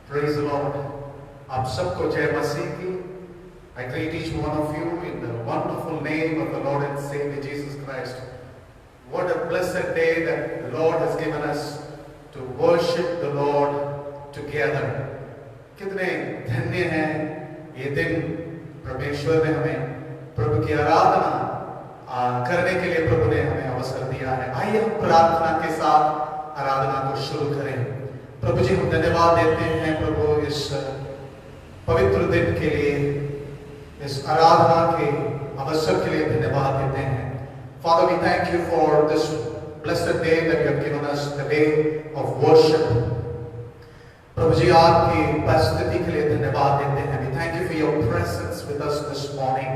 Praise the Lord. आप सबको जय मसीह की. I greet each one of you in the wonderful name of the Lord and Savior Jesus Christ. What a blessed day that the Lord has given us to worship the Lord together. कितने धन्य हैं ये दिन. परमेश्वर ने हमें प्रभु की आराधना करने के लिए प्रभु ने हमें अवसर दिया है. आइए हम प्रार्थना के साथ आराधना को शुरू करें. प्रभु जी हम धन्यवाद देते हैं प्रभु इस पवित्र दिन के लिए, इस आराधना के अवसर के लिए धन्यवाद देते हैं. Father, we thank you for this blessed day that you have given us, the day of worship. प्रभु जी आपकी उपस्थिति के लिए धन्यवाद देते हैं. We thank you for your presence with us this morning.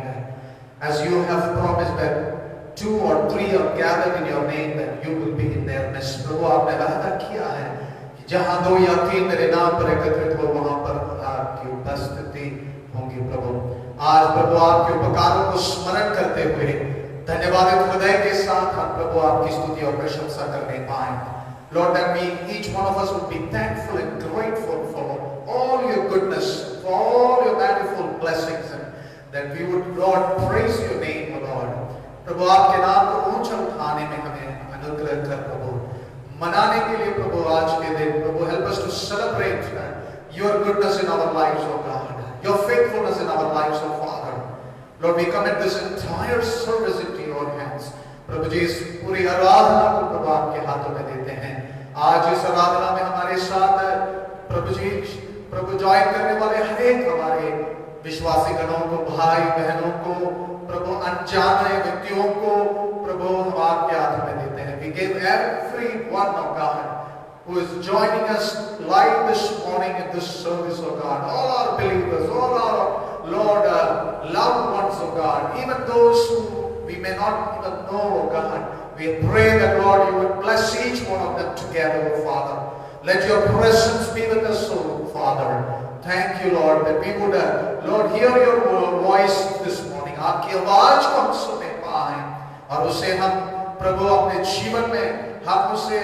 As you have promised that 2 or 3 are gathered in your name, that you will be in their midst. प्रभु आपने वादा किया है कि जहां 2 या 3 मेरे नाम पर एकत्रित हो वहां पर आपकी उपस्थिति होंगी. प्रभु आज प्रभु आपके उपकारों को स्मरण करते हुए धन्यवादित हृदय के साथ हम प्रभु आपकी स्तुति और प्रशंसा करने पाएं. Lord, that we, each one of us, would be thankful and grateful for all your goodness, for all your manifold blessings, and that we would, Lord, praise your name, O Lord. प्रभु आपके नाम को ऊंचा उठाने में हमें अनुग्रह कर प्रभु. मनाने के लिए प्रभु आज के दिन प्रभु help us to celebrate your goodness in our lives, O God, your faithfulness in our lives, O Father. Lord, we commit this entire service into your hands. प्रभु जी इस पूरी आराधना को प्रभु आपके हाथों में देते हैं. आज इस आराधना में हमारे साथ प्रभु जी प्रभु ज्वाइन करने वाले हर एक हमारे विश्वासी गणों को, भाई बहनों को, प्रभु अनजाने व्यक्तियों को प्रभु हम आपके हाथों में देते हैं. We give every one of God who is joining us live this morning in this service, O God, all our believers, all our Lord loved ones, O God, even those who we may not even know, O God. We pray that, Lord, you would bless each one of them together, O Father. Let your presence be with us, O Father. Thank you, Lord, that we would, Lord, hear your voice this morning. आपकी आवाज को हम सुने पाएं और उसे हम प्रभु अपने जीवन में हम उसे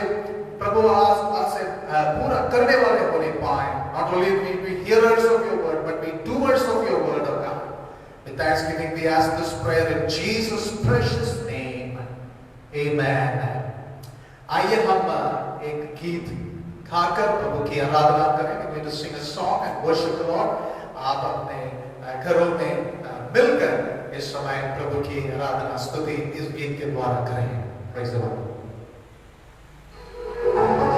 प्रभु आज से पूरा करने वाले होने पाएं. Not only we be hearers of your word, but be doers of your word, O God. With thanksgiving, we ask this prayer in Jesus' precious name. Amen. आइए हम एक गीत गाकर प्रभु की आराधना करें. We're going to sing a song and worship the Lord. आप अपने घरों में मिलकर इस समय प्रभु की आराधना स्तुति इस गीत के द्वारा करें. Praise the Lord. Thank you.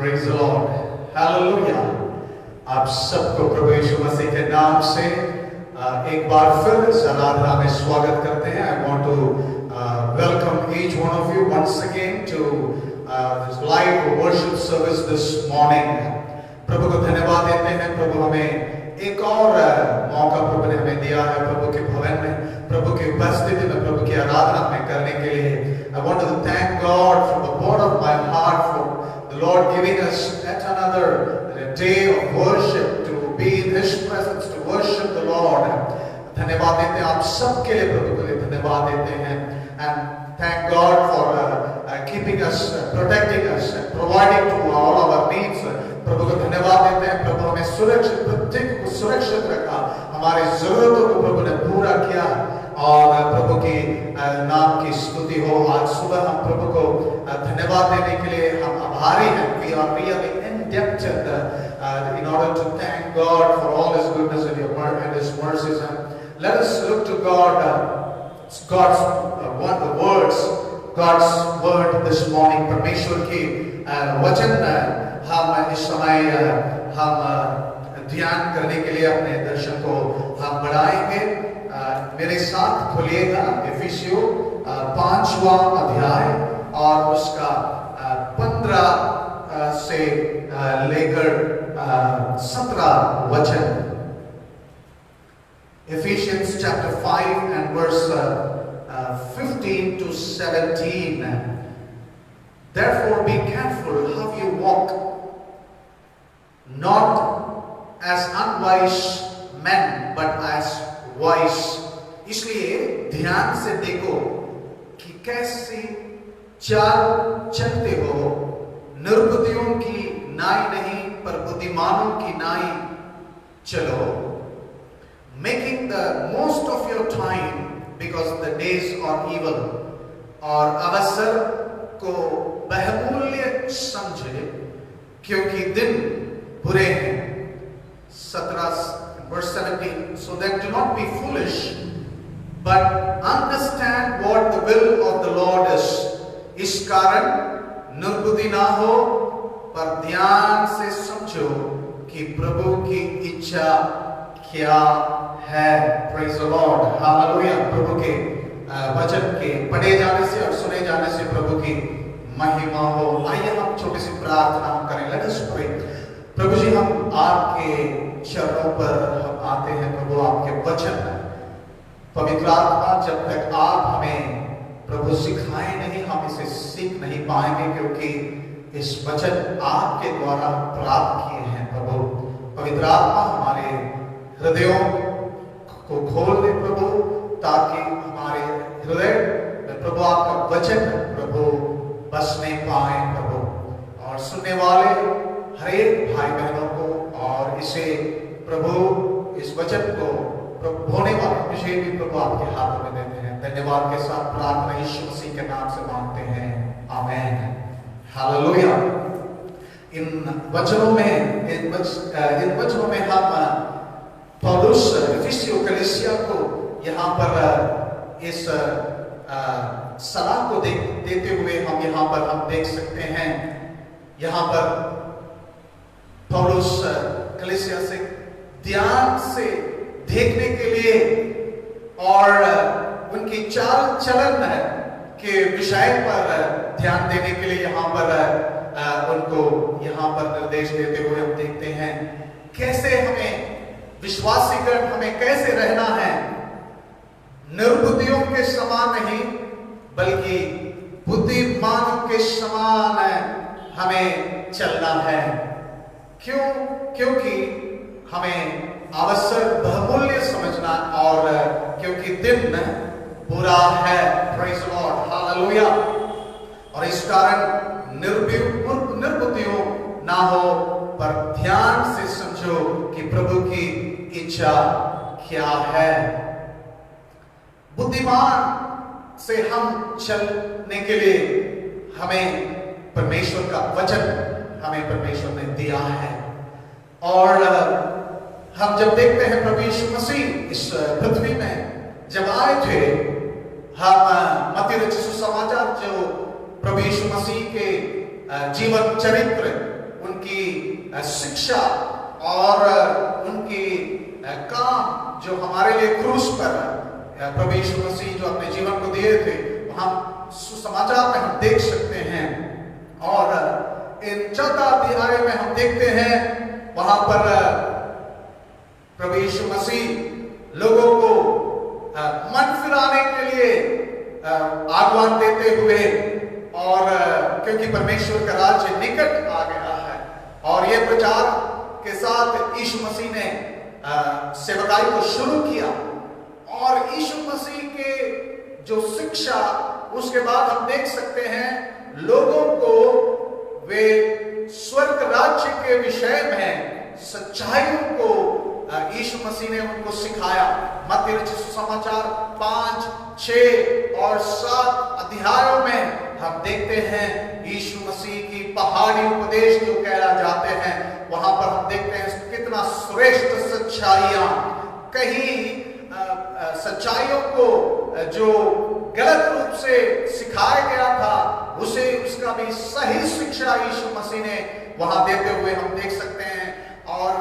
Praise the Lord. Hallelujah. आप सबको प्रभु यीशु मसीह के नाम से एक बार फिर इस आराधना में स्वागत करते हैं. I want to welcome each one of you once again to this live worship service this morning. प्रभु को धन्यवाद देते हैं. प्रभु हमें एक और मौका प्रभु ने हमें दिया है प्रभु के भवन में, प्रभु की उपस्थिति में, प्रभु की आराधना में करने के लिए. I want to thank God from the bottom of my heart for the Lord giving us yet another day of worship to be in His presence, to worship the Lord. धन्यवाद देते हैं आप सबके लिए, प्रभु के लिए धन्यवाद देते हैं. And thank God for keeping us, protecting us, providing to all our needs. प्रभु को धन्यवाद देते हैं. प्रभु हमें सुरक्षित, प्रत्येक को सुरक्षित रखा, हमारी जरूरतों को प्रभु ने पूरा किया और प्रभु की नाम की स्तुति हो. आज सुबह हम प्रभु को धन्यवाद देने के लिए हम आभारी हैं. We are really indebted in order to thank God for all His goodness and His mercies. And let us look to God's word this morning. परमेश्वर की वचन हम इस समय हम ध्यान करने के लिए अपने दर्शन को हम बढ़ाएंगे. मेरे साथ खोलिएगा इफिसियों 5वां अध्याय और उसका 15 से लेकर 17 वचन. Ephesians chapter 5 and verse 15 to 17. Therefore be careful how you walk, not as unwise men but as wise. इसलिए ध्यान से देखो कि कैसे चाल चलते हो, निर्बुद्धियों की नाई नहीं पर बुद्धिमानों की नाई चलो. Making the most of your time because the days are evil. और अवसर को बहुमूल्य समझे क्योंकि दिन बुरे हैं. 17 verse 17. So then do not be foolish but understand what the will of the Lord is. इस कारण निर्बुद्धि ना हो पर ध्यान से समझो कि प्रभु की इच्छा क्या है. Praise the Lord. Hallelujah. प्रभु के वचन के पढ़े जाने से और सुने जाने से प्रभु की महिमा हो. आइए हम छोटी सी प्रार्थना करें. Let us pray. प्रभु जी, हम आपके चरणों पर हम आते हैं. प्रभु आपके वचन, पवित्र आत्मा, जब तक आप हमें प्रभु सिखाए नहीं हम इसे सीख नहीं पाएंगे क्योंकि इस वचन आपके द्वारा प्राप्त किए हैं. प्रभु पवित्र आत्मा हमारे हृदयों को खोल दे प्रभु, ताकि हमारे हृदय में प्रभु आपका वचन प्रभु बसने पाए प्रभु, और सुनने वाले हर एक भाई बहनों को और इसे प्रभु इस वचन को प्रभु होने वाले विषय भी प्रभु आपके हाथों में देते हैं. धन्यवाद के साथ प्रार्थना यीशु मसीह के नाम से मांगते हैं. आमीन. हालेलुया. इन वचनों में हम पौलुस इफिसियों कलीसिया को यहाँ पर इस सलाह को देते हुए हम देख सकते हैं. यहाँ पर पौलुस कलीसिया से ध्यान से देखने के लिए और उनकी चाल चलन के विषय पर ध्यान देने के लिए यहाँ पर उनको यहाँ पर निर्देश देते हुए हम देखते हैं कैसे हमें विश्वासीगण हमें कैसे रहना है. निर्बुद्धियों के समान नहीं बल्कि बुद्धिमानों के समान हमें चलना है. क्योंकि हमें अवसर बहुमूल्य समझना और क्योंकि दिन बुरा है. Praise the Lord. Hallelujah. और इस कारण निर्बुद्धियों ना हो पर ध्यान से समझो कि प्रभु की इच्छा क्या है. बुद्धिमान से हम चलने के लिए हमें परमेश्वर का वचन हमें परमेश्वर ने दिया है. और हम जब देखते हैं प्रभु यीशु मसीह इस पृथ्वी में जब आए थे, हम मत्ती रचित सुसमाचार जो प्रभु यीशु मसीह के जीवन चरित्र उनकी शिक्षा और उनकी काम जो हमारे लिए क्रूस पर प्रभु यीशु मसीह जो अपने जीवन को दिए थे, हम सुसमाचार में हम देख सकते हैं। और इन 14 अध्याय में हम देखते हैं वहां पर प्रभु यीशु मसीह लोगों को मन फिराने के लिए आह्वान देते हुए, और क्योंकि परमेश्वर का राज्य निकट आ गया है, और ये प्रचार के साथ यीशु मसीह ने सेवकाई को शुरू किया। और यीशु मसीह के जो शिक्षा, उसके बाद हम देख सकते हैं लोगों को वे स्वर्ग राज्य के विषय में सच्चाइयों को यीशु मसीह ने उनको सिखाया। मत्ती रचित सुसमाचार 5, 6 और 7 अध्यायों में हम देखते हैं यीशु मसीह की पहाड़ी उपदेश जो कहला जाते हैं, वहां पर हम देखते हैं कितना श्रेष्ठ सच्चाइयां, कहीं सच्चाइयों को जो गलत रूप से सिखाया गया था उसे उसका भी सही शिक्षा यीशु मसीह ने वहां देते हुए हम देख सकते हैं। और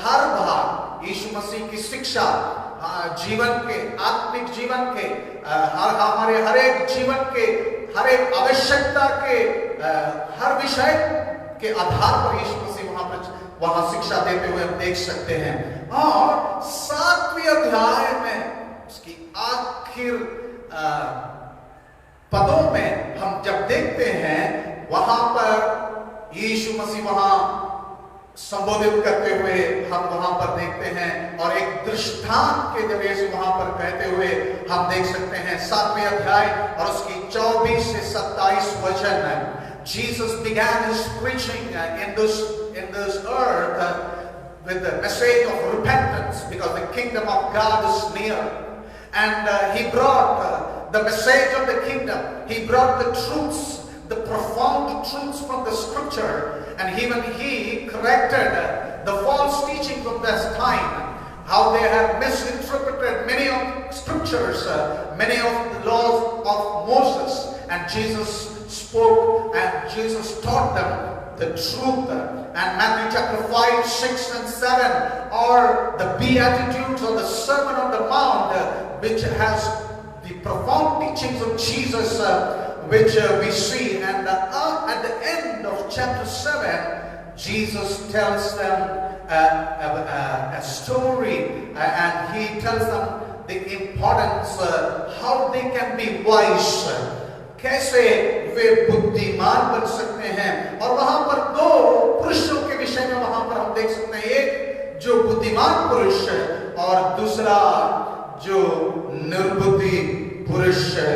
हर बार यीशु मसीह की शिक्षा जीवन के, आत्मिक जीवन के, हमारे हर एक जीवन के, हर एक आवश्यकता के, हर विषय के आधार पर यीशु मसीह वहां शिक्षा देते हुए हम देख सकते हैं। और 7वें अध्याय में उसकी आखिर पदों में हम जब देखते हैं, वहां पर यीशु मसीह वहां संबोधित करते हुए हम वहां पर देखते हैं, और एक दृष्टांत के जरिए से वहां पर कहते हुए हम देख सकते हैं 7वें अध्याय और उसकी 24 से 27 वचन। Jesus began his preaching in this earth with the message of repentance, because the kingdom of God is near. And he brought the message of the kingdom. He brought the truths, the profound truths from the scripture, and even he corrected the false teachings of this time, how they have misinterpreted many of scriptures, many of the laws of Moses. And Jesus spoke and Jesus taught them the truth. And Matthew chapter 5, 6 and 7 are the Beatitudes or the Sermon on the Mount, which has the profound teachings of Jesus, which we see. And at the end of chapter 7, Jesus tells them a story, and he tells them the importance, how they can be wise, कैसे वे बुद्धिमान बन सकते हैं। और वहां पर 2 पुरुषों के विषय में वहां पर हम देख सकते हैं, एक जो बुद्धिमान पुरुष है और दूसरा जो निर्बुद्धि पुरुष है,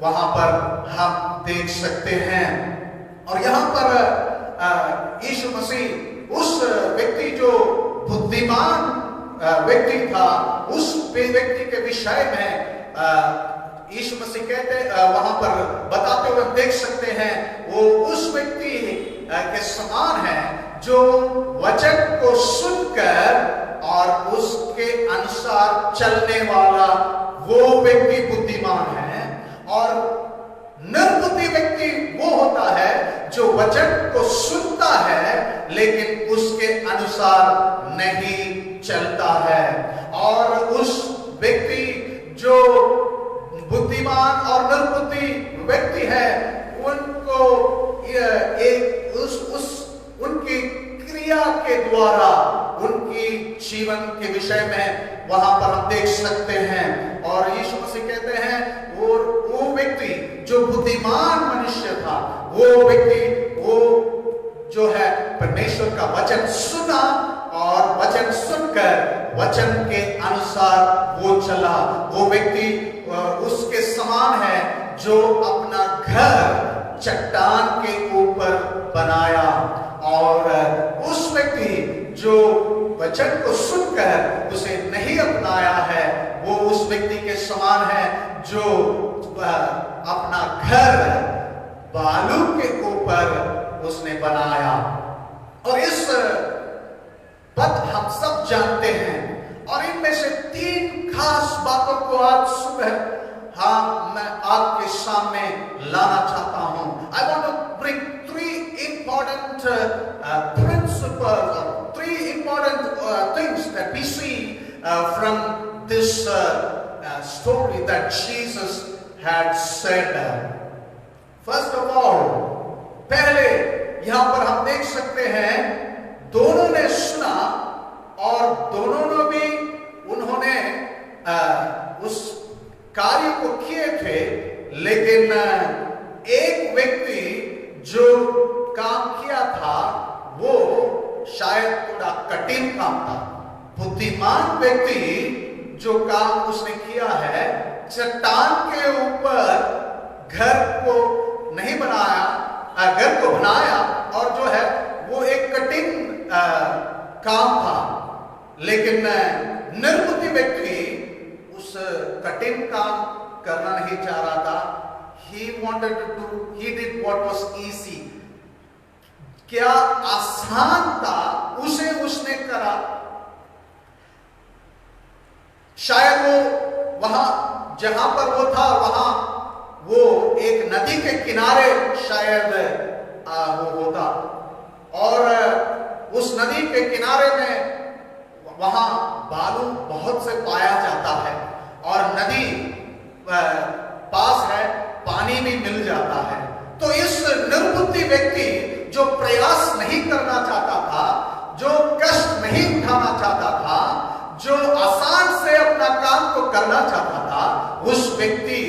वहां पर हम देख सकते हैं। और यहां पर यीशु मसीह उस व्यक्ति जो बुद्धिमान व्यक्ति था, उस व्यक्ति के विषय में यीशु मसीह कहते वहां पर बताते हुए हम देख सकते हैं, वो उस व्यक्ति के समान है जो वचन को सुनकर और उसके अनुसार चलने वाला वो व्यक्ति बुद्धिमान है। और निर्बुद्धि व्यक्ति वो होता है जो वचन को सुनता है लेकिन उसके अनुसार नहीं चलता है। और उस व्यक्ति जो बुद्धिमान और निर्बुद्धि व्यक्ति है, उनको उनकी क्रिया के द्वारा उनकी जीवन के विषय में वहां पर हम देख सकते हैं। और यीशु मसीह कहते हैं वो व्यक्ति जो बुद्धिमान मनुष्य था, वो व्यक्ति वो जो है परमेश्वर का वचन सुना और वचन सुनकर वचन के अनुसार वो चला। वो व्यक्ति उसके समान है जो अपना घर चट्टान के ऊपर बनाया। और उस व्यक्ति जो वचन को सुनकर उसे नहीं अपनाया है, वो उस व्यक्ति के समान है जो अपना घर बालू के ऊपर उसने बनाया। और इस बात हम सब जानते हैं, और इनमें से 3 खास बातों को आज सुबह मैं आपके सामने लाना चाहता हूं। I want to bring 3 important principles or three important things that we see from this story that Jesus had said. First of all, पहले यहां पर हम देख सकते हैं दोनों ने सुना और दोनों ने भी उन्होंने उस कार्य को किए थे, लेकिन एक व्यक्ति जो काम किया था वो शायद थोड़ा कठिन काम था। बुद्धिमान व्यक्ति जो काम उसने किया है, चट्टान के ऊपर घर को नहीं बनाया, घर को बनाया, और जो है वो एक कठिन काम था। लेकिन निर्बुद्धि व्यक्ति उस कठिन काम करना नहीं चाह रहा था। He did what was easy. क्या आसान था उसे उसने करा। शायद वो वहां जहां पर वो था वहां वो एक नदी के किनारे शायद वो होता, और उस नदी के किनारे में वहां बालू बहुत से पाया जाता है, और नदी पास है, पानी भी मिल जाता है। तो इस निर्बुद्धि व्यक्ति जो प्रयास नहीं करना चाहता था, जो कष्ट नहीं उठाना चाहता था, जो आसान से अपना काम को करना चाहता था, उस व्यक्ति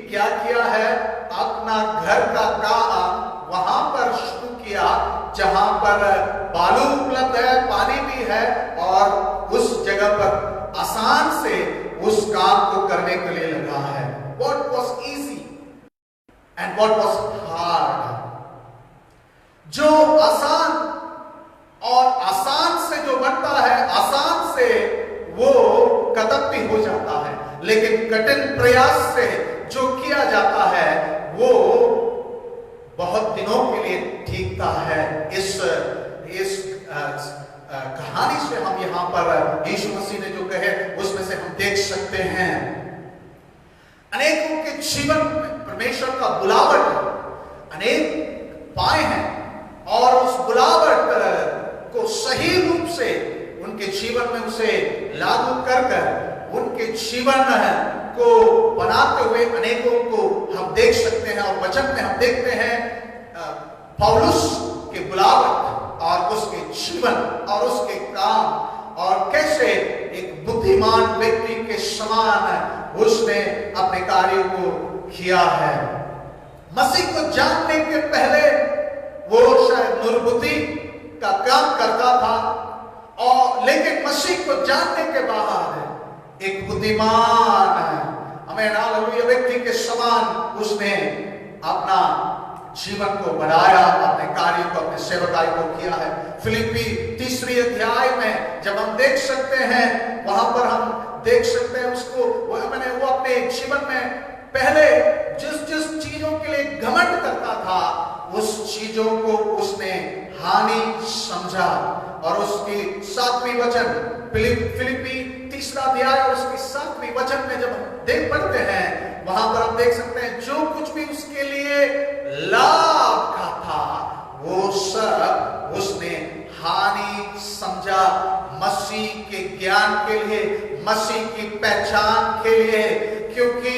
क्या किया है, अपना घर का काम वहां पर शुरू किया जहां पर बालू उपलब्ध है, पानी भी है, और उस जगह पर आसान से उस काम को करने के लिए लगा है। What was easy and what was hard? जो आसान और आसान से जो बनता है, आसान से वो कदम हो जाता है, लेकिन कठिन प्रयास से जो किया जाता है वो बहुत दिनों के लिए टिकता है। इस कहानी से हम यहाँ पर यीशु मसीह ने जो कहे उसमें से हम देख सकते हैं, अनेकों के जीवन में परमेश्वर का बुलावट अनेक पाए हैं, और उस बुलावट को सही रूप से उनके जीवन में उसे लागू कर उनके जीवन को बनाते हुए अनेकों को हम देख सकते हैं। और वचन में हम देखते हैं पौलुस के बुलावट और उसके जीवन और उसके काम, और कैसे एक बुद्धिमान व्यक्ति के समान उसने अपने कार्यों को किया है। मसीह को जानने के पहले वो शायद निर्बुद्धि का काम करता था, और लेकिन मसीह को जानने के बाद एक बुद्धिमान हमें हालेलुया व्यक्ति के समान उसने अपना जीवन को बढ़ाया, अपने कार्य को, अपने सेवकाई को किया है। फिलिप्पी 3 अध्याय में जब हम देख सकते हैं, वहां पर हम देख सकते हैं उसको वो अपने जीवन में पहले जिस चीजों के लिए घमंड करता था, उस चीजों को उसने हानि समझा। और उसकी 7वीं वचन फिलिप्पी 3 अध्याय और उसकी 7वीं वचन में जब हम देख पढ़ते हैं, वहां पर हम देख सकते हैं जो कुछ भी उसके लिए लाभ का था वो सब उसने हानि समझा, मसीह के ज्ञान के लिए, मसीह की पहचान के लिए, क्योंकि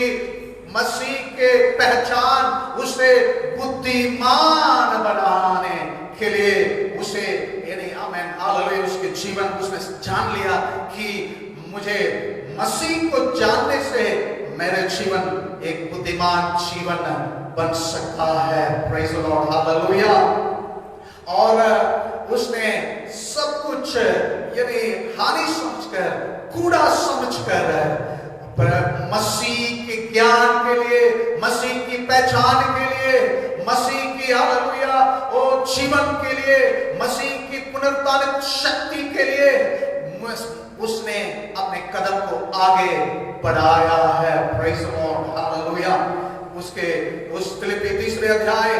मसीह के पहचान उसे बुद्धिमान बनाने के लिए उसे यानी आमेन हालेलुया उसके जीवन उसने जान लिया कि मुझे मसीह को जानने से मेरा जीवन एक बुद्धिमान जीवन बन सकता है। Praise the Lord hallelujah. और उसने सब कुछ यानी हानि समझकर, कूड़ा समझकर मसीह के ज्ञान के लिए, मसीह की पहचान के लिए, मसीह की हालेलुया ओ जीवन के लिए, मसीह की पुनरुत्थानित शक्ति के लिए उसने अपने कदम को आगे बढ़ाया है। Praise the Lord hallelujah. उस फिलिप्पी 3 अध्याय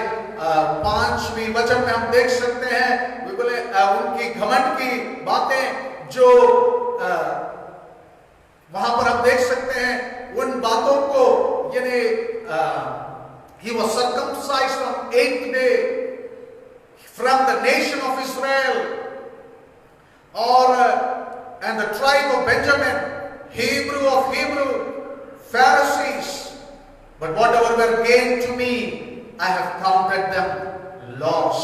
5वीं वचन में हम देख सकते हैं बोले उनकी घमंड की बातें जो वहां पर हम देख सकते हैं, उन बातों को यानी he was circumcised on 8th day from the nation of Israel Benjamin, Hebrew of Hebrew, Pharisees, but whatever were gained to me, I have counted them loss.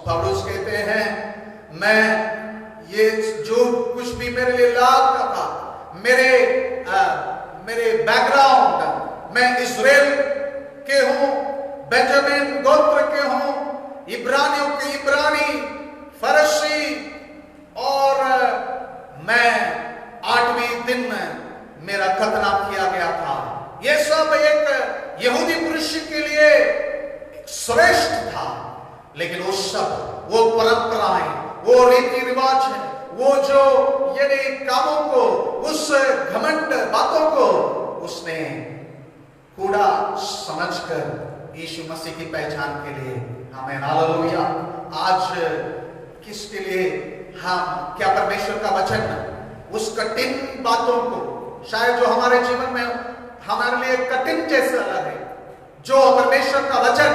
पौलुस कहते हैं, मैं ये जो कुछ भी मेरे लिए लाभ का था, मेरे बैकग्राउंड, मैं इजराइल के हूं, बेंजामिन गोत्र के हूं, इब्रानियों के इब्रानी, फरसी, और मैं 8वें दिन मेरा खतना किया गया था। यह सब एक यहूदी पुरुष के लिए श्रेष्ठ था, लेकिन वो सब, वो परंपराएं, वो रीति रिवाज है, वो जो यानी कामों को, उस घमंड बातों को उसने कूड़ा समझकर यीशु मसीह की पहचान के लिए, आमीन, हालेलुया। आज किसके लिए हम, क्या परमेश्वर का वचन उस कठिन बातों को, शायद जो हमारे जीवन में हमारे लिए कठिन जैसा लगे, जो परमेश्वर का वचन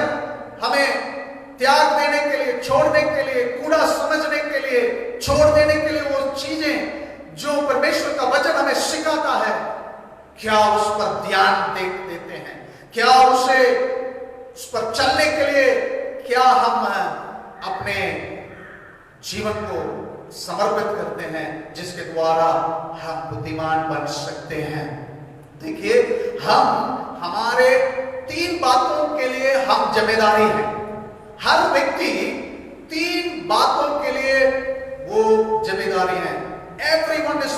हमें त्याग देने के लिए, छोड़ने के लिए, कूड़ा समझने के लिए, छोड़ देने के लिए, वो चीजें जो परमेश्वर का वचन हमें सिखाता है, क्या उस पर ध्यान देते हैं? क्या उस पर चलने के लिए क्या हम अपने जीवन को समर्पित करते हैं, जिसके द्वारा हम बुद्धिमान बन सकते हैं? देखिए, हमारे 3 बातों के लिए हम जिम्मेदारी हैं। हर व्यक्ति 3 बातों के लिए वो जिम्मेदारी है। Everyone is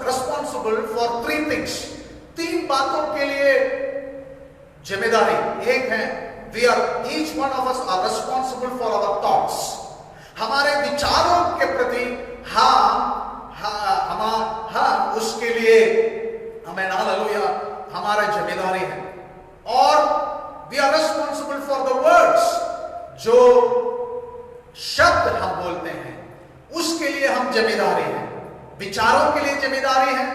responsible for 3 things. 3 बातों के लिए जिम्मेदारी। एक है, each one of us are responsible for our thoughts. हमारे विचारों के प्रति हम उसके लिए, आमीन, हालेलुया, हमारा जिम्मेदारी है। और we are responsible for the words, जो शब्द हम बोलते हैं उसके लिए हम जिम्मेदारी हैं। विचारों के लिए जिम्मेदारी है,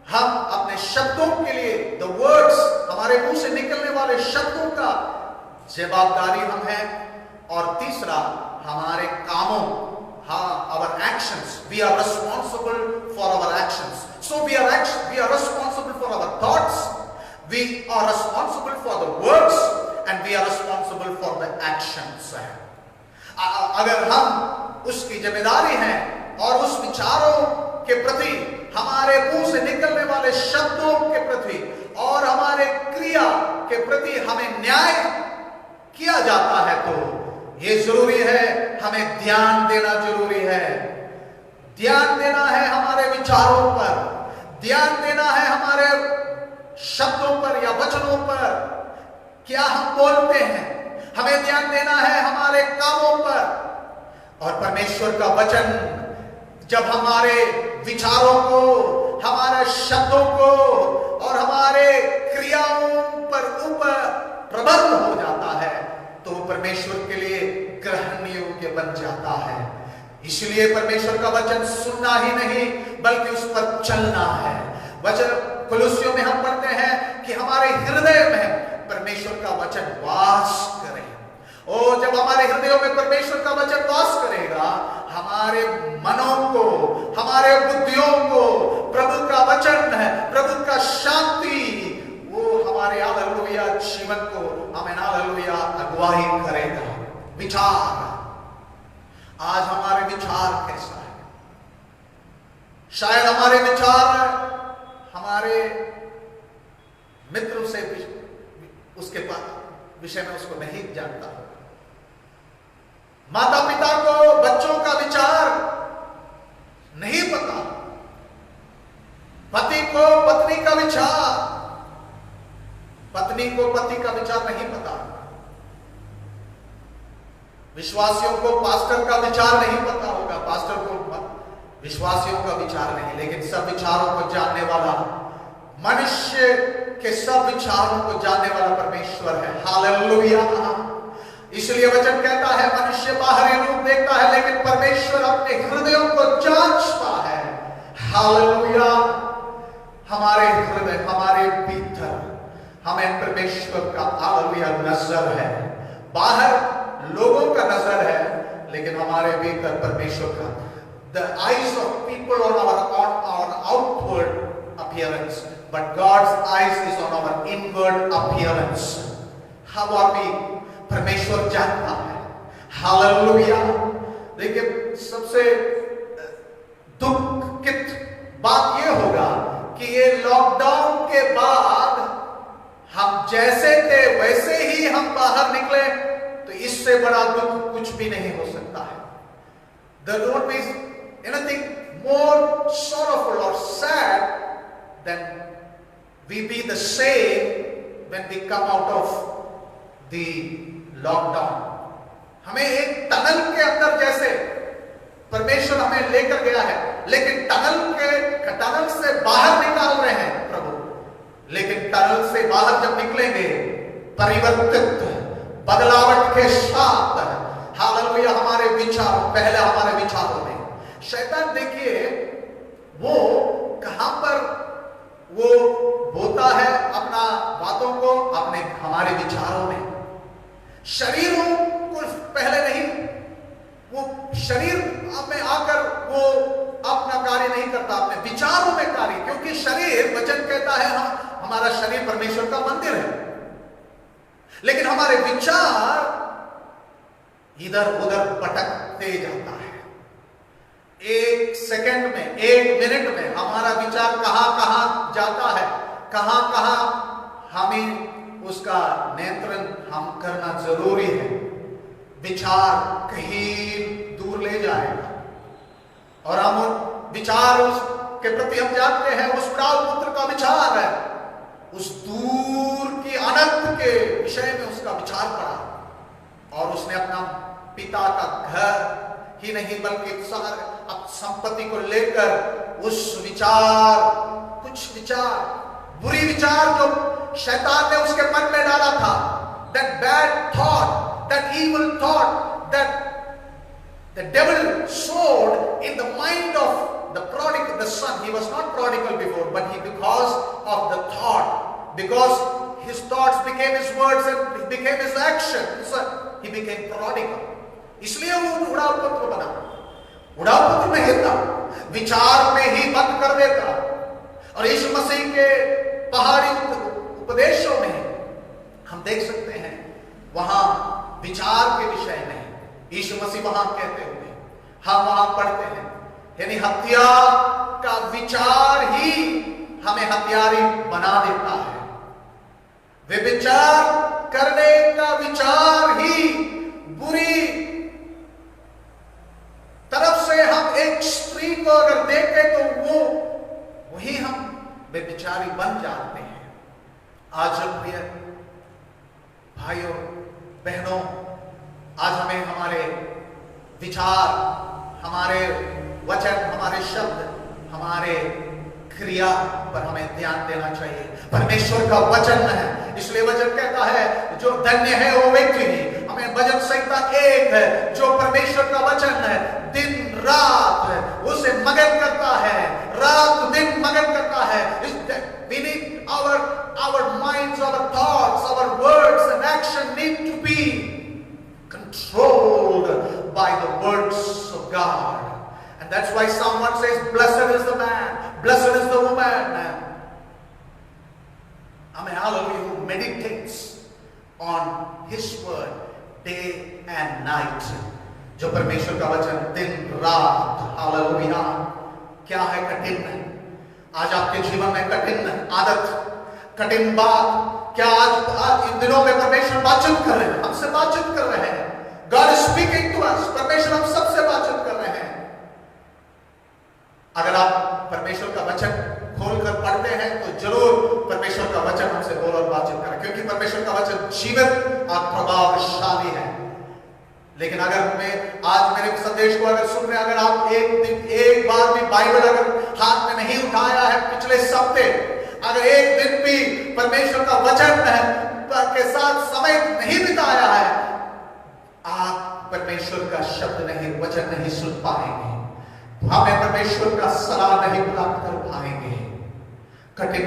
हम अपने शब्दों के लिए, the words, हमारे मुंह से निकलने वाले शब्दों का जवाबदारी हम हैं। और तीसरा, हमारे कामों, our actions, we are responsible for our actions. So we are responsible for our thoughts, we are responsible for the words, and we are responsible for the actions. अगर हम उसकी जिम्मेदारी हैं और उस विचारों के प्रति, हमारे मुंह से निकलने वाले शब्दों के प्रति और हमारे क्रिया के प्रति हमें न्याय किया जाता है, तो ये जरूरी है, हमें ध्यान देना जरूरी है। ध्यान देना है हमारे विचारों पर, ध्यान देना है हमारे शब्दों पर या वचनों पर, क्या हम बोलते हैं। हमें ध्यान देना है हमारे कामों पर। और परमेश्वर का वचन जब हमारे विचारों को, हमारे शब्दों को और हमारे क्रियाओं पर ऊपर प्रबल हो जाता है, तो परमेश्वर के लिए ग्रहण योग्य बन जाता है। इसलिए परमेश्वर का वचन सुनना ही नहीं, बल्कि उस पर चलना है। वचन कुलुस्सियों में हम पढ़ते हैं कि हमारे हृदय में परमेश्वर का वचन वास करे। और जब हमारे हृदयों में परमेश्वर का वचन वास करेगा, हमारे मनों को, हमारे बुद्धियों को प्रभु का वचन है, प्रभु का शांति, वो हमारे हालेलुया जीवन को, आमीन, हालेलुया, अगुवाई करेगा। विचार, आज हमारे विचार कैसा है? शायद हमारे विचार हमारे मित्र से उसके विषय में उसको नहीं जानता। माता पिता को बच्चों का विचार नहीं पता, पति को पत्नी का विचार, पत्नी को पति का विचार नहीं पता, विश्वासियों को पास्टर का विचार नहीं पता होगा, पास्टर को विश्वासियों का विचार नहीं, लेकिन सब विचारों को जानने वाला, मनुष्य के सब विचारों को जानने वाला परमेश्वर है। हालेलुया। इसलिए वचन कहता है, मनुष्य बाहरी रूप देखता है, लेकिन परमेश्वर अपने हृदयों को जांचता है। हालेलुया। हमारे हृदय, हमारे भीतर हमें परमेश्वर का हालेलुया नजर है। बाहर लोगों का नजर है, लेकिन हमारे भीतर परमेश्वर का the eyes of people on our outward appearance, but God's eyes is on our inward appearance. How are we? परमेश्वर जानता है। हालेलुया। देखिए सबसे दुखित बात ये होगा कि ये लॉकडाउन के बाद हम जैसे थे वैसे ही हम बाहर निकले, तो इससे बड़ा दुख कुछ भी नहीं हो सकता है। There won't be anything more sorrowful or sad than we be the same when we come out of the lockdown. हमें एक टनल के अंदर जैसे परमेश्वर हमें लेकर गया है, लेकिन टनल से बाहर निकाल रहे हैं प्रभु, लेकिन टनल से बाहर जब निकलेंगे परिवर्तित बदलावट के साथ, हालेलुया, हमारे विचार, पहले हमारे विचारों में शैतान देखिए वो कहां पर वो बोता है अपना बातों को, अपने हमारे विचारों में। शरीरों को पहले नहीं, वो शरीर में आकर वो अपना कार्य नहीं करता, अपने विचारों में कार्य, क्योंकि शरीर, वचन कहता है हमारा शरीर परमेश्वर का मंदिर है, लेकिन हमारे विचार इधर उधर भटकते जाता है। एक सेकंड में, एक मिनट में हमारा विचार कहां कहां जाता है, कहां कहां हमें उसका नियंत्रण हम करना जरूरी है। विचार कहीं दूर ले जाएगा और हम विचार उसके प्रति हम जानते हैं उस उड़ाऊ पुत्र का विचार है, उस दूर की अनंत के विषय में उसका विचार पड़ा और उसने अपना पिता का घर ही नहीं बल्कि संपत्ति को लेकर उस विचार, कुछ विचार, बुरी विचार जो शैतान ने उसके मन में डाला था, that bad thought, that evil thought that the devil sowed in the mind of the prodigal, the son. He was not prodigal before, but because of the thought, because his thoughts became his words and became his action, so he became prodigal. इसलिए वो उड़ाऊ पुत्र बना। उड़ाऊ पुत्र नहीं था, विचार में ही बंद कर देता। और यीशु मसीह के पहाड़ी उपदेशों में हम देख सकते हैं वहां विचार के विषय में यीशु मसीह वहां कहते हुए हम वहां पढ़ते हैं, यानी हत्या का विचार ही हमें हत्यारी बना देता है। व्यभिचार करने का विचार ही बुरी तरफ से हम एक स्त्री को अगर देखें तो वो वही हम व्यभिचारी बन जाते हैं। आज प्रिय भाइयों बहनों, आज हमें हमारे विचार, हमारे वचन, हमारे शब्द, हमारे क्रिया पर हमें ध्यान देना चाहिए। परमेश्वर का वचन है, इसलिए वचन कहता है जो धन्य है वो व्यक्ति। हमें भजन संहिता 1 है, जो परमेश्वर का वचन है दिन रात उसे मगन करता है, रात दिन मगन करता है। We need our minds, our thoughts, our words and action need to be controlled by the words of God. And that's why Psalm 1 says, blessed is the man, blessed is the woman, amen, hallelujah, who meditates on his word day and night. जो परमेश्वर का वचन दिन रात, hallelujah. क्या है कठिन? आज आपके जीवन में कठिन आदत, कठिन बात क्या आज इन दिनों में परमेश्वर बातचीत कर रहे हैं, हमसे बातचीत कर रहे हैं। God is speaking to us, परमेश्वर हम सबसे बातचीत कर रहे हैं। अगर आप परमेश्वर का वचन खोलकर पढ़ते हैं तो जरूर परमेश्वर का वचन हमसे बोल और बातचीत करें, क्योंकि परमेश्वर का वचन जीवित और प्रभावशाली है। लेकिन अगर मैं आज मेरे संदेश को अगर सुन रहे हैं, अगर आप एक बार भी बाइबल अगर हाथ में नहीं उठाया है पिछले सप्ते, अगर एक दिन भी परमेश्वर का वचन के साथ समय नहीं बिताया है, आप परमेश्वर का शब्द नहीं, वचन नहीं सुन पाएंगे, हमें परमेश्वर का सलाह नहीं प्राप्त कर पाएंगे। कठिन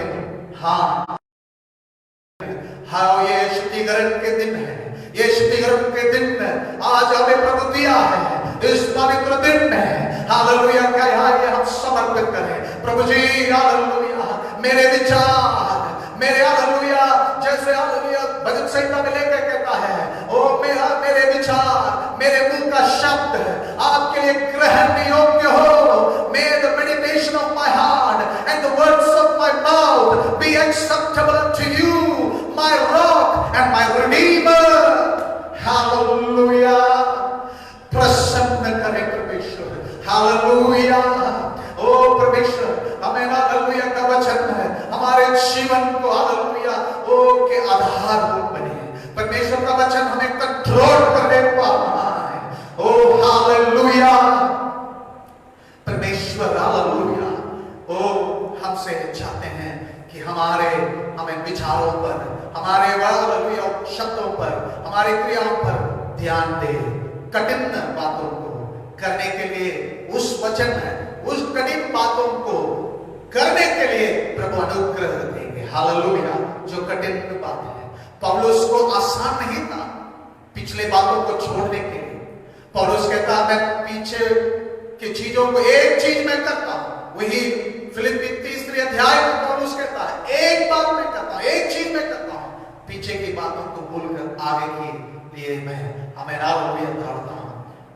हाँ, ये शुद्धिकरण के दिन है, ये शुद्धिकरण के दिन में आज हमें प्रभु दिया है। इस पवित्र दिन में हालेलुया। क्या ये हम समर्पित करें प्रभु जी। हालेलुया। मेरे विचार, मेरे हालेलुया, जैसे हालेलुया भजन संहिता में लेकर कहता है, ओ मेरे विचार, मेरे मुंह का शब्द आपके लिए ग्रहण योग्य हो। May the meditation of my heart and the words of my mouth be acceptable unto you, my rock and my redeemer. Hallelujah. प्रसन्न करे परमेश्वर। हालेलुया। ओ परमेश्वर, हमें हालेलुया का वचन है हमारे जीवन को हालेलुया ओ के आधार रूप बने। परमेश्वर का वचन हमें कंट्रोल करने पाना है। ओ हालेलुया। परमेश्वर हालेलुया ओ हमसे चाहते हैं कि हमें विचारों पर, हमारे हालेलुया शब्दों पर, हमारी क्रियाओं पर ध्यान दे। कठिन बातों को करने के लिए उस वचन उस कठिन बातों को करने के लिए प्रभु अनुग्रह देंगे। हालेलुया। जो कठिन बातें हैं, पौलुस को आसान नहीं था पिछले बातों को छोड़ने के लिए। पौलुस कहता मैं पीछे की चीजों को एक चीज में करता हूं। वही फिलिप्पी 3 अध्याय में पौलुस कहता है एक बात मैं करता हूं, एक चीज में करता हूं, पीछे की बातों को भूलकर आगे के लिए मैं हमें हालेलुया दौड़ता हूं।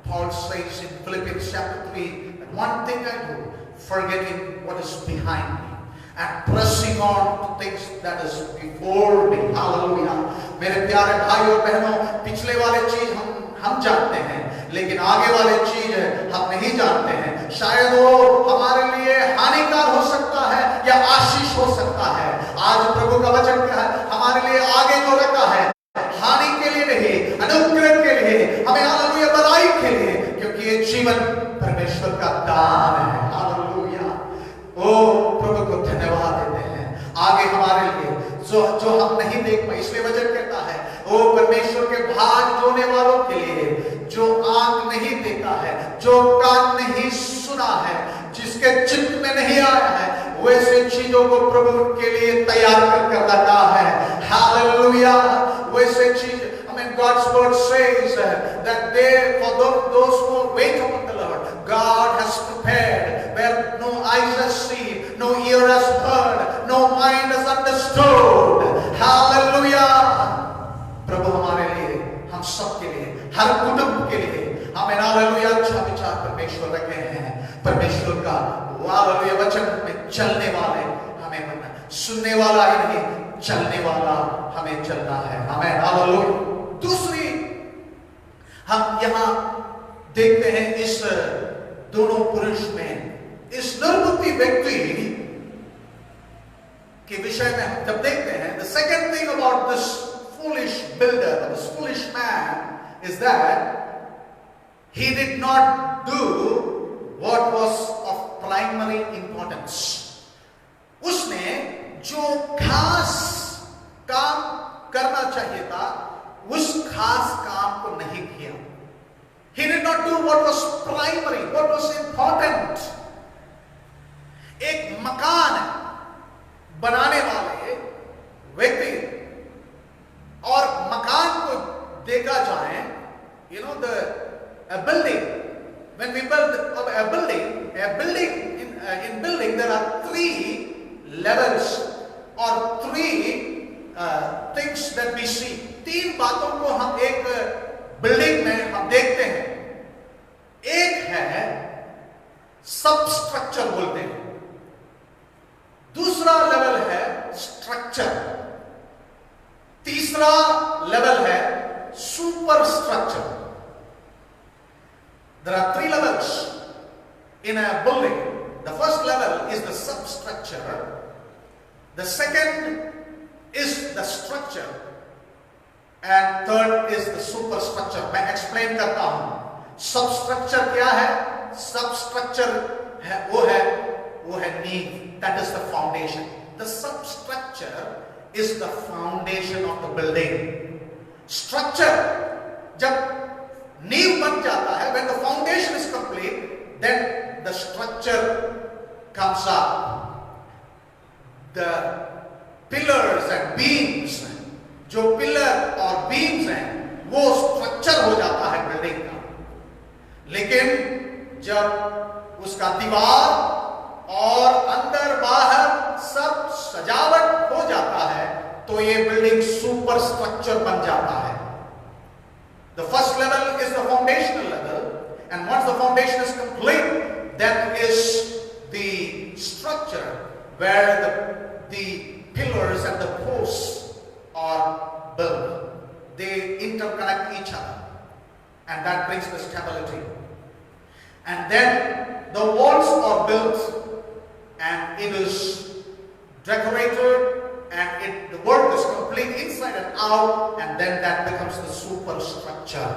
Paul says in Philippians chapter 3, one thing I do, forgetting what is behind me and pressing on to things that is before me. Hallelujah. मेरे प्यारे भाई और बहनों, पिछले वाले चीज हम जानते हैं, लेकिन आगे वाले चीज हम नहीं जानते हैं। शायद वो हमारे लिए हानिकार हो सकता है या आशीष हो सकता है। आज प्रभु का वचन क्या है? हमारे लिए आगे जो रखा है हानि के लिए नहीं, अनुग्रह के लिए, हमें हालेलुया भलाई के लिए, क्योंकि ये जीवन परमेश्वर का दान है। हालेलुया। ओ प्रभु को धन्यवाद देते हैं। आगे हमारे लिए जो हम नहीं देख पाए, इसलिए वचन कहता है ओ परमेश्वर के भाग जोने वालों के लिए, जो आंख नहीं देखा है, जो कान नहीं सुना है, जिसके चित्त में नहीं आया है, वैसे चीजों को प्रभु के लिए तैयार कर रखा है। हालेलुया। वैसे चीज, God's word says that for those who wait upon the Lord, God has prepared where no eyes has seen, no ear has heard, no mind has understood. Hallelujah. प्रभु हमारे लिए, हम सब के लिए, हर कुटुंब के लिए हमें हालेलुया अच्छा विचार परमेश्वर रखे हैं। परमेश्वर का हालेलुया वचन में चलने वाले हमें बनना, सुनने वाला ही नहीं, चलने वाला हमें चलना है। हमें हालेलुया। दूसरी हम यहां देखते हैं इस दोनों पुरुष में, इस निर्बुद्धि व्यक्ति के विषय में हम जब देखते हैं, the second thing about this foolish builder, this foolish man, is that he did not do what was of primary importance. उसने जो खास काम करना चाहिए था उस खास काम को नहीं किया। He did not do what was primary, what was important. एक मकान बनाने वाले व्यक्ति और मकान को देखा जाए, a building, when we build a building in building there are 3 levels or 3 things that we see. 3 बातों को हम एक बिल्डिंग में हम देखते हैं। एक है सबस्ट्रक्चर बोलते हैं, दूसरा लेवल है स्ट्रक्चर, तीसरा लेवल है super structure. There are 3 levels in a building. The first level is the substructure, the second is the structure, and third is the superstructure. मैं एक्सप्लेन करता हूं। सबस्ट्रक्चर क्या है? सबस्ट्रक्चर है वो है नींव, that is the foundation. The substructure is the foundation of the building. Structure जब नींव बन जाता है, when the foundation is complete, then the structure comes up. The pillars and beams, जो पिलर और बीम्स हैं वो स्ट्रक्चर हो जाता है बिल्डिंग का। लेकिन जब उसका दीवार और अंदर बाहर सब सजावट हो जाता है, तो ये बिल्डिंग सुपर स्ट्रक्चर बन जाता है। The first level is the foundational level, and once the foundation is complete, then is the structure where the pillars and the posts are built. They interconnect each other, and that brings the stability. And then the walls are built, and it is decorated, and the work is complete inside and out, and then that becomes the superstructure.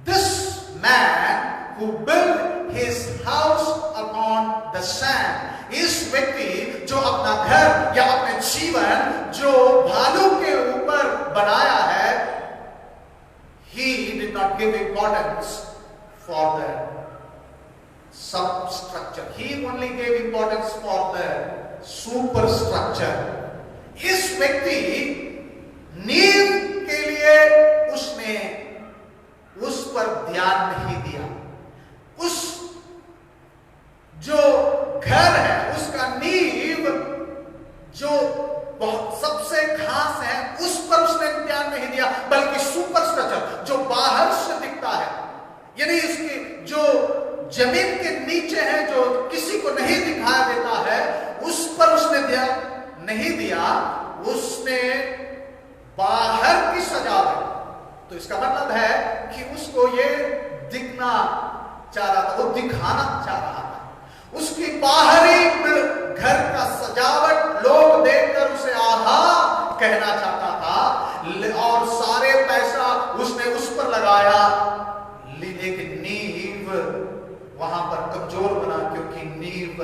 This man who built his house upon the sand, इस व्यक्ति जो अपना घर या अपने जीवन जो भालू के ऊपर बनाया है, he did not give importance for the substructure. He only gave importance for the superstructure. इस व्यक्ति नींव के लिए उसने उस पर ध्यान नहीं दिया। उस जो घर है उसका नींव जो बहुत सबसे खास है उस पर उसने ध्यान नहीं दिया, बल्कि सुपरस्ट्रक्चर जो बाहर से दिखता है, यानी इसकी जो जमीन के नीचे है जो किसी को नहीं दिखाई देता है, उस पर उसने ध्यान नहीं दिया। उसने बाहर की सजावट, तो इसका मतलब है कि उसको ये दिखना चाह रहा था, वो दिखाना चाह रहा था। उसकी बाहरी घर का सजावट लोग देखकर उसे आहा कहना चाहता था, और सारे पैसा उसने उस पर लगाया, लेकिन नींव वहां पर कमजोर बना, क्योंकि नींव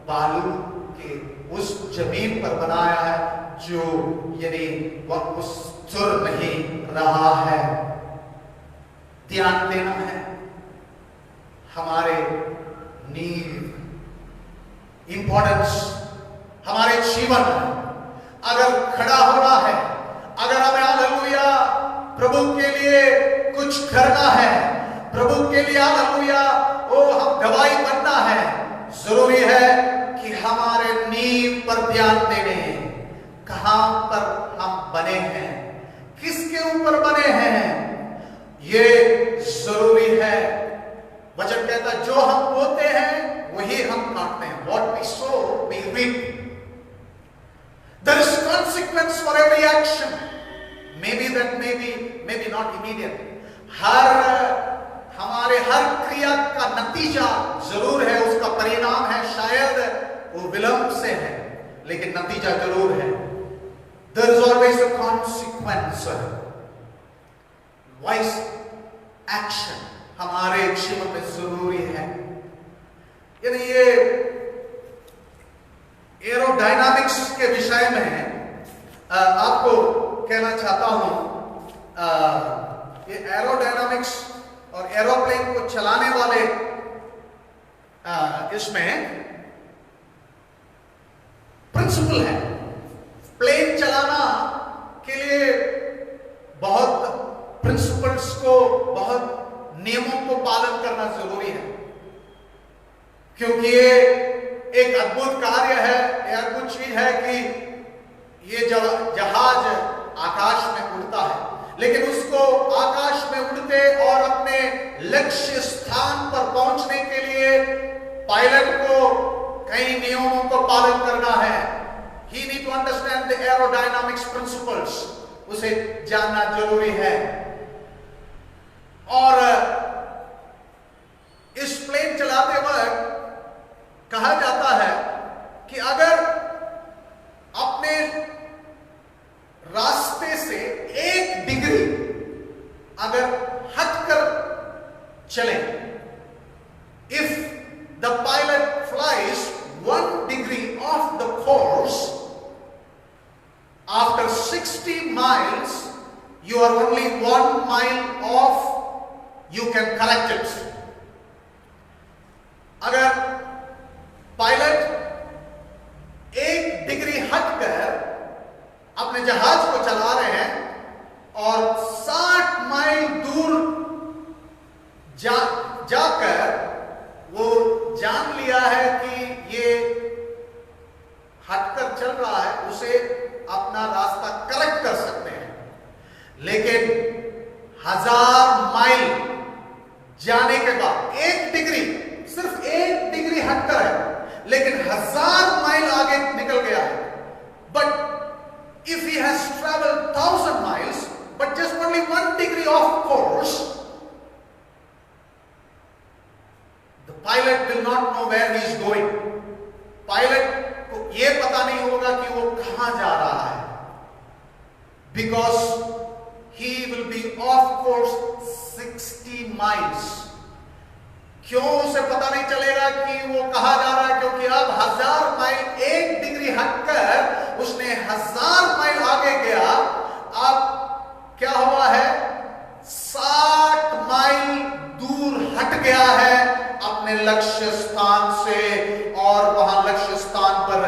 बालू के उस जमीन पर बनाया है जो यानी वह उस स्थिर नहीं रहा है। ध्यान देना है हमारे नींव, इंपॉर्टेंस हमारे जीवन में अगर खड़ा होना है, अगर हमें हालेलुया प्रभु के लिए कुछ करना है, प्रभु के लिए हालेलुया हम गवाही बनना है, जरूरी है कि हमारे नींव पर ध्यान देने, कहां पर हम बने हैं, किसके ऊपर बने हैं, ये जरूरी है। वचन कहता है जो हम बोते हैं वही हम काटते हैं। What we sow we reap. There is consequence for every action. Maybe that maybe not immediate. हमारे हर क्रिया का नतीजा जरूर है, उसका परिणाम है, शायद वो विलंब से है, लेकिन नतीजा जरूर है। There is always a consequence. Wise action हमारे जीवन में जरूरी है। यानी ये एरोडायनामिक्स के विषय में आपको कहना चाहता हूं, ये एरोडायनामिक्स और एरोप्लेन को चलाने वाले इसमें प्रिंसिपल है। प्लेन चलाना के लिए बहुत प्रिंसिपल्स को, बहुत नियमों को पालन करना जरूरी है, क्योंकि ये एक अद्भुत कार्य है, एक अद्भुत चीज है कि ये जहाज आकाश में उड़ता है, लेकिन उसको आकाश में उड़ते और अपने लक्ष्य स्थान पर पहुंचने के लिए पायलट को कई नियमों को पालन करना है। He need to understand the aerodynamics principles. उसे जानना जरूरी है। और इस प्लेन चलाते वक्त कहा जाता है कि अगर अपने रास्ते से 1 डिग्री अगर हटकर चले, if the pilot flies 1 degree off the course, after 60 miles you are only 1 mile off, you can correct it. अगर पायलट 1 डिग्री हटकर अपने जहाज को चला रहे हैं और 60 माइल दूर जाकर वो है कि ये हटकर चल रहा है, उसे अपना रास्ता करेक्ट कर सकते हैं। लेकिन 1000 माइल जाने के बाद 1 डिग्री, सिर्फ 1 डिग्री हटकर है, लेकिन 1000 माइल आगे निकल गया है। But if he has travelled 1000 miles but just only 1 degree off course, the pilot will not know where he is going. Pilot को यह पता नहीं होगा कि वो कहां जा रहा है, because he will be off course 60 miles। क्यों उसे पता नहीं चलेगा कि वो कहां जा रहा है? क्योंकि अब 1000 माइल 1 डिग्री हटकर उसने 1000 माइल आगे गया। अब क्या हुआ है? 60 माइल दूर हट गया है अपने लक्ष्य स्थान से, और वहां लक्ष्य स्थान पर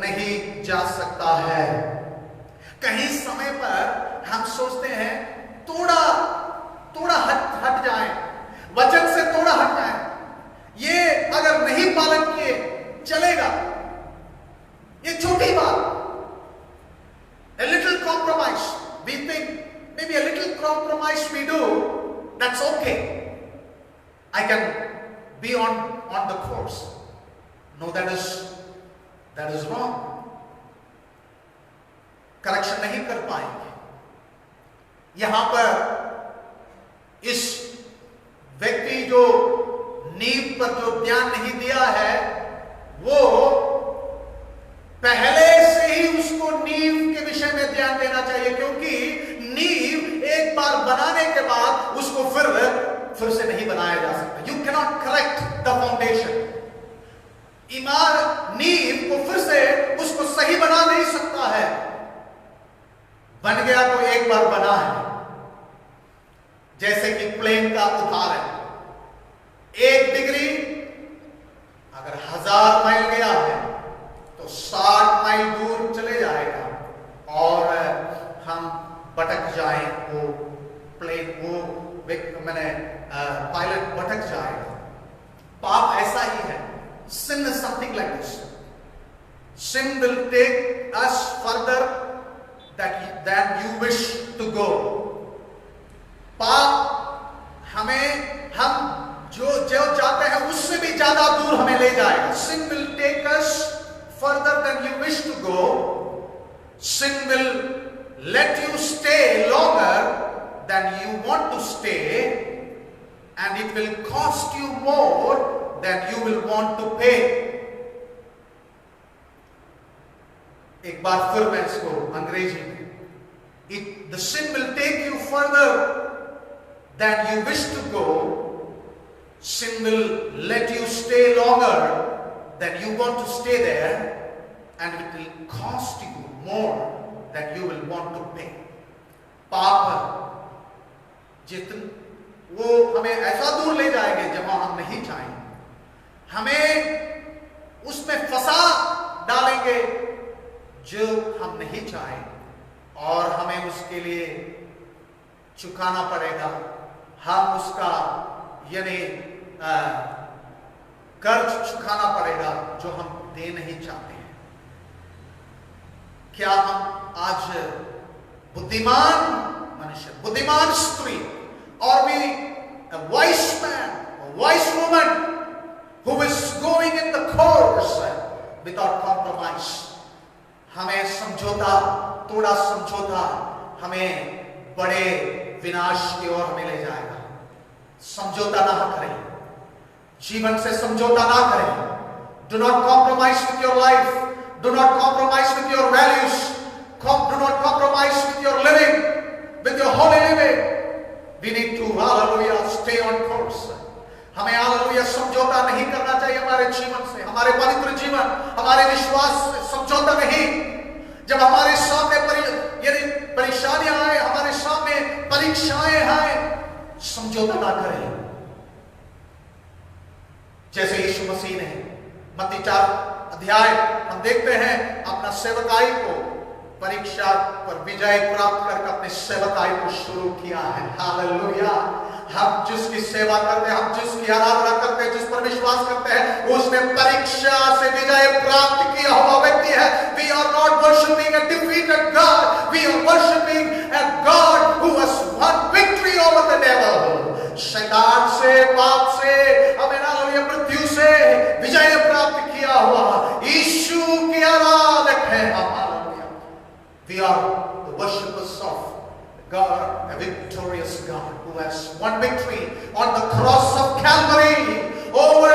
नहीं जा सकता है। कहीं समय पर हम सोचते हैं थोड़ा हट जाए, वचन से थोड़ा हट जाए, ये अगर नहीं पालन किए चलेगा, ये छोटी बात। A little compromise, we think maybe a little compromise we do, that's okay, I can be on the course. No, that is wrong। Correction नहीं कर पाएंगे। यहां पर इस व्यक्ति जो नींव पर जो ध्यान नहीं दिया है, वो पहले से ही उसको नींव के विषय में ध्यान देना चाहिए, क्योंकि नींव एक बार बनाने के बाद उसको फिर से नहीं बनाया जा सकता। You cannot correct the foundation. नींव को फिर से उसको सही बना नहीं सकता है। बन गया तो एक बार बना है। जैसे कि प्लेन का उदाहरण, 1 डिग्री अगर 1000 माइल गया है तो 60 माइल दूर चले जाएगा और हम भटक जाए, वो प्लेन पायलट भटक जाएगा। पाप ऐसा ही है। Sin is something like this. Sin will take us further than you wish to go. पाप हम जो चाहते हैं उससे भी ज्यादा दूर हमें ले जाएगा। Sin will take us further than you wish to go. Sin will let you stay longer than you want to stay, and it will cost you more than you will want to pay. एक बार फिर मैं इसको अंग्रेजी में, the sin will take you further than you wish to go. Sin will let you stay longer than you want to stay there, and it will cost you more than you will want to pay. पाप वो हमें ऐसा दूर ले जाएंगे जहां हम नहीं चाहेंगे, हमें उसमें फंसा डालेंगे जो हम नहीं चाहें, और हमें उसके लिए चुकाना पड़ेगा। हम उसका यानी कर्ज चुकाना पड़ेगा जो हम दे नहीं चाहते हैं। क्या हम आज बुद्धिमान मनुष्य, बुद्धिमान स्त्री, or we a wise man, a wise woman who is going in the course without compromise? हमें समझौता, थोड़ा समझौता हमें बड़े विनाश की ओर हमें ले जाएगा। समझौता ना करें, जीवन से समझौता ना करें। Do not compromise with your life. Do not compromise with your values. Do not compromise with your living, with your holy living. We need to, hallelujah, stay on course. हमें हालेलुया समझौता नहीं करना चाहिए हमारे जीवन से, हमारे पवित्र जीवन, हमारे विश्वास से समझौता नहीं। जब हमारे सामने यदि परेशानियां आए, हमारे सामने परीक्षाएं आए, समझौता ना करें। जैसे यीशु मसीह ने मत्ती 4 अध्याय हम देखते हैं अपना सेवकाई को परीक्षा पर विजय प्राप्त करके अपने सेवकाई को शुरू किया है। हालेलुया। हम जिसकी सेवा करते हैं, हम जिसकी आराधना करते हैं, जिस पर विश्वास करते हैं, उसने परीक्षा से विजय प्राप्त किया हुआ व्यक्ति है। We are not worshiping a defeated God, we are worshiping a God who has won victory over the devil. शैतान से, पाप से, हमें हालेलुया मृत्यु से विजय प्राप्त किया हुआ यीशु की आराधक है हम। Hallelujah. We are the worshippers of God, a victorious God who has won victory on the cross of Calvary over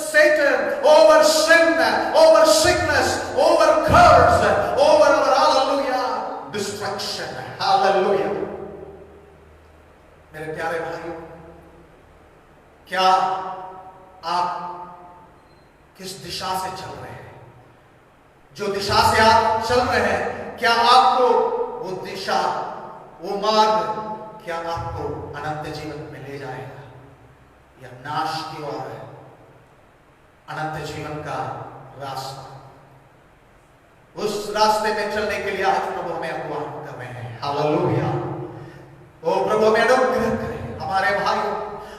Satan, over sin, over sickness, over curse, over our hallelujah destruction. Hallelujah. मेरे प्यारे भाइयों, क्या आप किस दिशा से चल रहे हैं? जो दिशा से आप चल रहे हैं, क्या आपको वो दिशा, वो मार्ग क्या आपको अनंत जीवन में ले जाएगा या नाश की ओर है? अनंत जीवन का रास्ता, उस रास्ते में चलने के लिए आज प्रभु हमें आह्वान कर रहे हैं। हालेलुया। ओ प्रभु हमें अनुग्रह करें, हमारे भाइयों,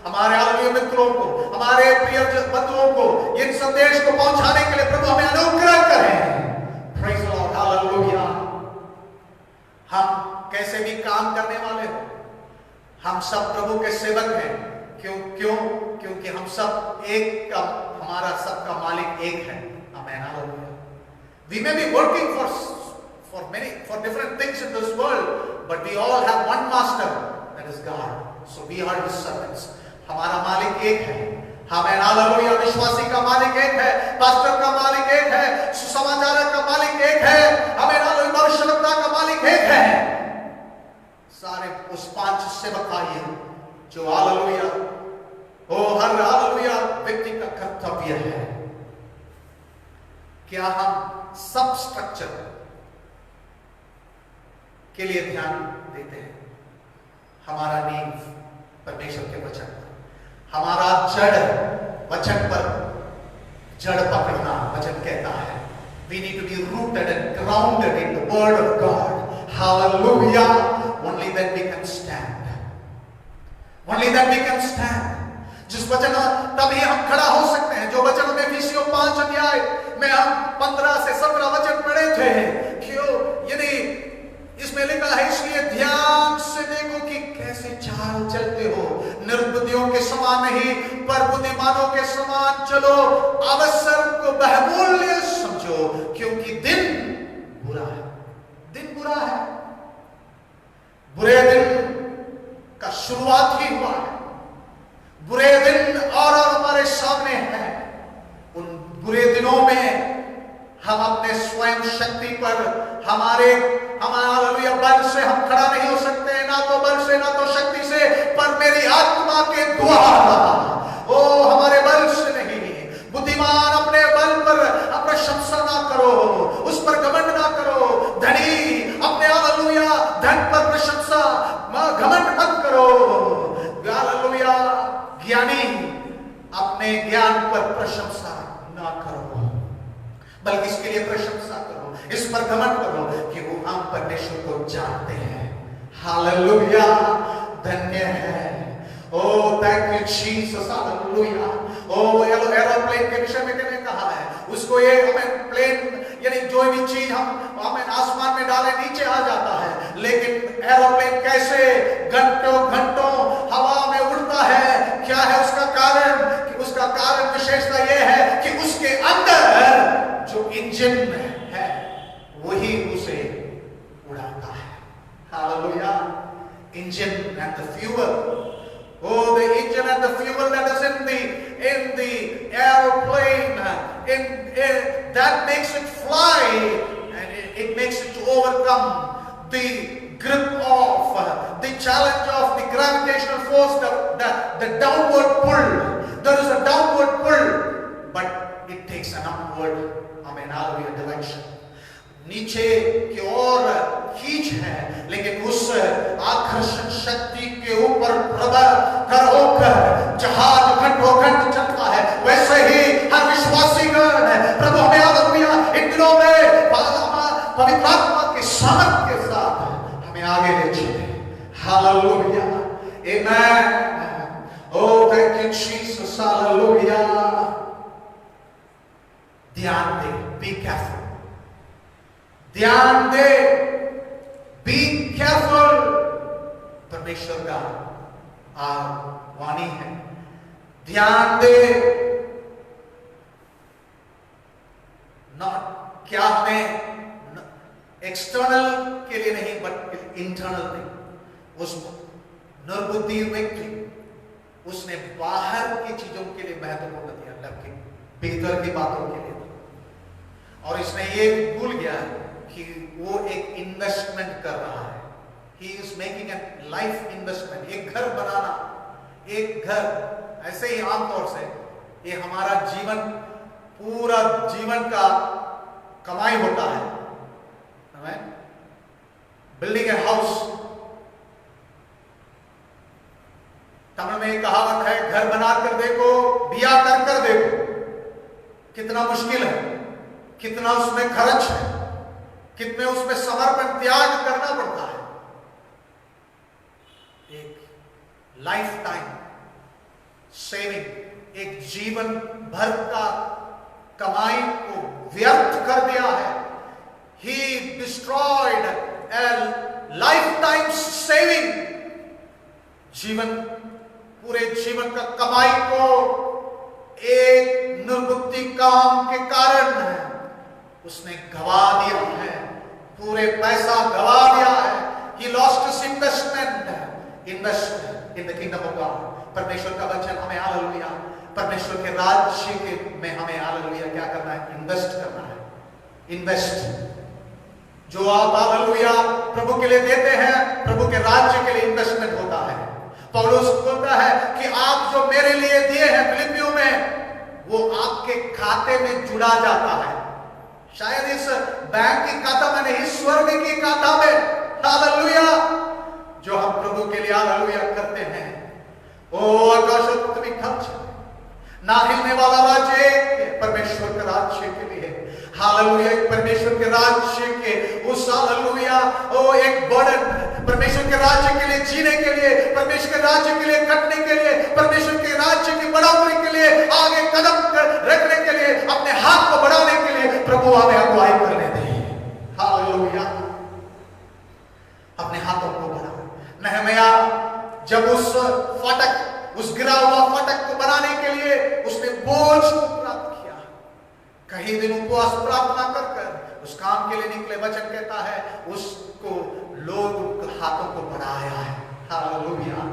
हमारे हालेलुया मित्रों को, हमारे प्रिय बंधुओं को इन संदेश को पहुंचाने के लिए प्रभु हमें अनुग्रह करें। Praise the Lord. हालेलुया। हम कैसे भी काम करने वाले हो, हम सब प्रभु के सेवक हैं। क्योंकि हम सब एक का, हमारा सबका मालिक एक है। आमीन। Hallelujah. We may be working for different things in this world, but we all have one master, that is God. So we are his servants. हमारा मालिक एक है। हमें हालेलुया। विश्वासी का मालिक एक है, पास्टर का मालिक एक है, सुसमाचारक का मालिक एक है, हमें हालेलुया भविष्यवक्ता का मालिक एक है। सारे उस पांच सेवक आइए जो हालेलुया, ओ हर हालेलुया व्यक्ति का कर्तव्य है। क्या हम सब स्ट्रक्चर के लिए ध्यान देते हैं? हमारा नींव परमेश्वर के वचन पर, हमारा जड़ वचन पर, जड़ पकड़ना वचन कहता है। We need to be rooted and grounded in the word of God. Hallelujah. Only then we can stand. Only then we can stand. जिस वचन, तभी हम खड़ा हो सकते हैं जो वचन में इफिसियों 5 अध्याय में हम 15 से 17 वचन पढ़े थे। क्यों? यानी इसमें लिखा है, इसलिए ध्यान से देखो कि कैसे चाल चलते हो, निर्बुद्धियों के समान नहीं पर बुद्धिमानों के समान चलो, अवसर को बहुमूल्य समझो क्योंकि दिन बुरा है। दिन बुरा है। बुरे दिन का शुरुआत ही हुआ है। बुरे दिन और हमारे सामने हैं। उन बुरे दिनों में हम अपने स्वयं शक्ति पर, हमारे बल से हम खड़ा नहीं हो सकते, ना तो बल से ना तो शक्ति से, पर मेरी आत्मा के द्वारा। ओ हमारे बल से नहीं। बुद्धिमान अपने बल पर प्रशंसा ना करो, उस पर घमंड ना करो। धनी अपने हालेलुया धन पर प्रशंसा, घमंड मत करो। हालेलुया। ज्ञानी अपने ज्ञान पर प्रशंसा ना करो, बल्कि इसके लिए प्रशंसा करो, इस पर घमंड करो कि वो हम परमेश्वर को जानते हैं। हालेलुया। धन्य है। Oh, thank you Jesus. Hallelujah. Oh, aeroplane के विषय में मैंने कहा है, उसको ये हमें प्लेन यानी जो भी चीज हमें आसमान में डाले नीचे आ जाता है, लेकिन एरोप्लेन कैसे घंटों घंटों हवा में उड़ता है? क्या है उसका कारण? कि उसका कारण विशेषता यह है कि उसके अंदर जो इंजन है वही उसे उड़ाता है। Hallelujah. Engine and the fuel. Oh, the engine and the fuel that is in the aeroplane, that makes it fly, and it makes it to overcome the grip of the challenge of the gravitational force, the downward pull. There is a downward pull, but it takes an upward, hallelujah, direction. नीचे की ओर खींच है, लेकिन उस आकर्षण शक्ति के ऊपर प्रभर होकर जहाज घंटों घंटे चलता है। वैसे ही हर विश्वासी गण है प्रभु हमें हालेलुया इन दिनों में पवित्र आत्मा के सामर्थ के साथ हमें आगे ले चले। Hallelujah. Amen. Oh, thank you, Jesus. Hallelujah. ध्यान दे, be careful. ध्यान दे, be careful. परमेश्वर का वाणी है, ध्यान दे। नॉट क्या हमें एक्सटर्नल के लिए नहीं, बट इंटरनल नहीं। उस निर्बुद्धि व्यक्ति उसने बाहर की चीजों के लिए महत्वपूर्ण दिया, जबकि भीतर की बातों के लिए, और इसने ये भूल गया कि वो एक इन्वेस्टमेंट कर रहा है। He is making a life investment. एक घर बनाना, एक घर ऐसे ही आमतौर से ये हमारा जीवन, पूरा जीवन का कमाई होता है। बिल्डिंग ए हाउस, तमिल में एक कहावत है, घर बनाकर देखो, बिया कर देखो, कितना मुश्किल है, कितना उसमें खर्च है, कितने उसमें समर्पण त्याग करना पड़ता है। एक लाइफ टाइम सेविंग, एक जीवन भर का कमाई को व्यर्थ कर दिया है। He destroyed a lifetime saving, जीवन, पूरे जीवन का कमाई को एक निर्बुद्धि काम के कारण उसने गवा दिया है, पूरे पैसा गवा दिया है। He lost his investment in the kingdom of God. परमेश्वर का वचन हमें हालेलुया, परमेश्वर के राज्य के में हमें हालेलुया क्या करना है? इन्वेस्ट करना है। इन्वेस्ट, जो आप हालेलुया प्रभु के लिए देते हैं, प्रभु के राज्य के लिए इन्वेस्टमेंट होता है। पौलुस बोलता है कि आप जो मेरे लिए दिए हैं फिलिपियों में, वो आपके खाते में जुड़ा जाता है। शायद इस बैंक की खाता में नहीं, स्वर्ग की खाता में। हालेलुया, जो हम प्रभु के लिए हालेलुया करते हैं। ओ आकाश और पृथ्वी खर्च, ना हिलने वाला राज्य परमेश्वर के राज्य के लिए। हालेलुया, परमेश्वर के राज्य के उस हालेलुया, ओ एक बर्डन, परमेश्वर के राज्य के लिए जीने के लिए, परमेश्वर के राज्य के लिए कटने के लिए, परमेश्वर के राज्य की बढ़ोतरी के लिए, आगे कदम रखने के लिए, अपने हाथ को बढ़ाने के लिए प्रभु हमें अगुवाई करने दे। हालेलुया, अपने हाथों को बढ़ा। नहमया जब उस फाटक, उस गिरा हुआ फाटक को बनाने के लिए उसने बोझ को प्राप्त किया, कई दिन उपवास प्रार्थना कर उस काम के लिए निकले। वचन कहता है उसको लोग हाथों को बढ़ाया है। हालेलुया,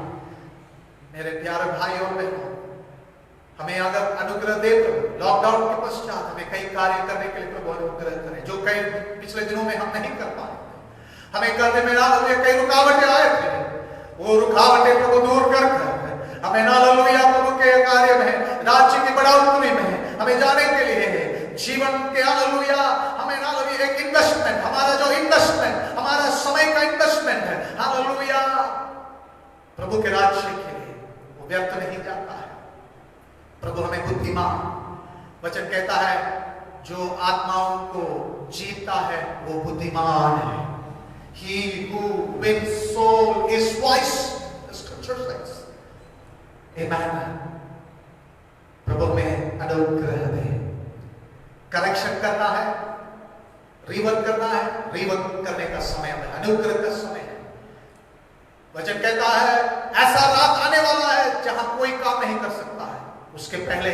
मेरे प्यारे भाई और बहनों, हमें अगर अनुग्रह दे तो लॉकडाउन के पश्चात हमें कई कार्य करने के लिए प्रभु अनुग्रह करें, जो कई पिछले दिनों में हम नहीं कर पाए। हमें करने में कई रुकावटें आए थे, वो रुकावटें प्रभु दूर कर हमें हालेलुया प्रभु के कार्य में, राज्य की बढ़ोतरी में हमें जाने के लिए जीवन के हालेलुया, हमें हालेलुया एक इन्वेस्टमेंट, हमारा जो इन्वेस्टमेंट, हमारा समय का इन्वेस्टमेंट है हालेलुया प्रभु के राज्य के लिए, वो व्यर्थ नहीं जाता है। प्रभु हमें बुद्धिमान, वचन कहता है जो आत्माओं को जीतता है वो बुद्धिमान है। He who wins soul is wise, the scripture says. Amen. प्रभु में अनुग्रह दे। करेक्शन करना है, रिवर्क करना है, रिवर्क करने का समय है, अनुग्रह का समय है। वचन कहता है ऐसा रात आने वाला है जहां कोई काम नहीं कर सकता है। उसके पहले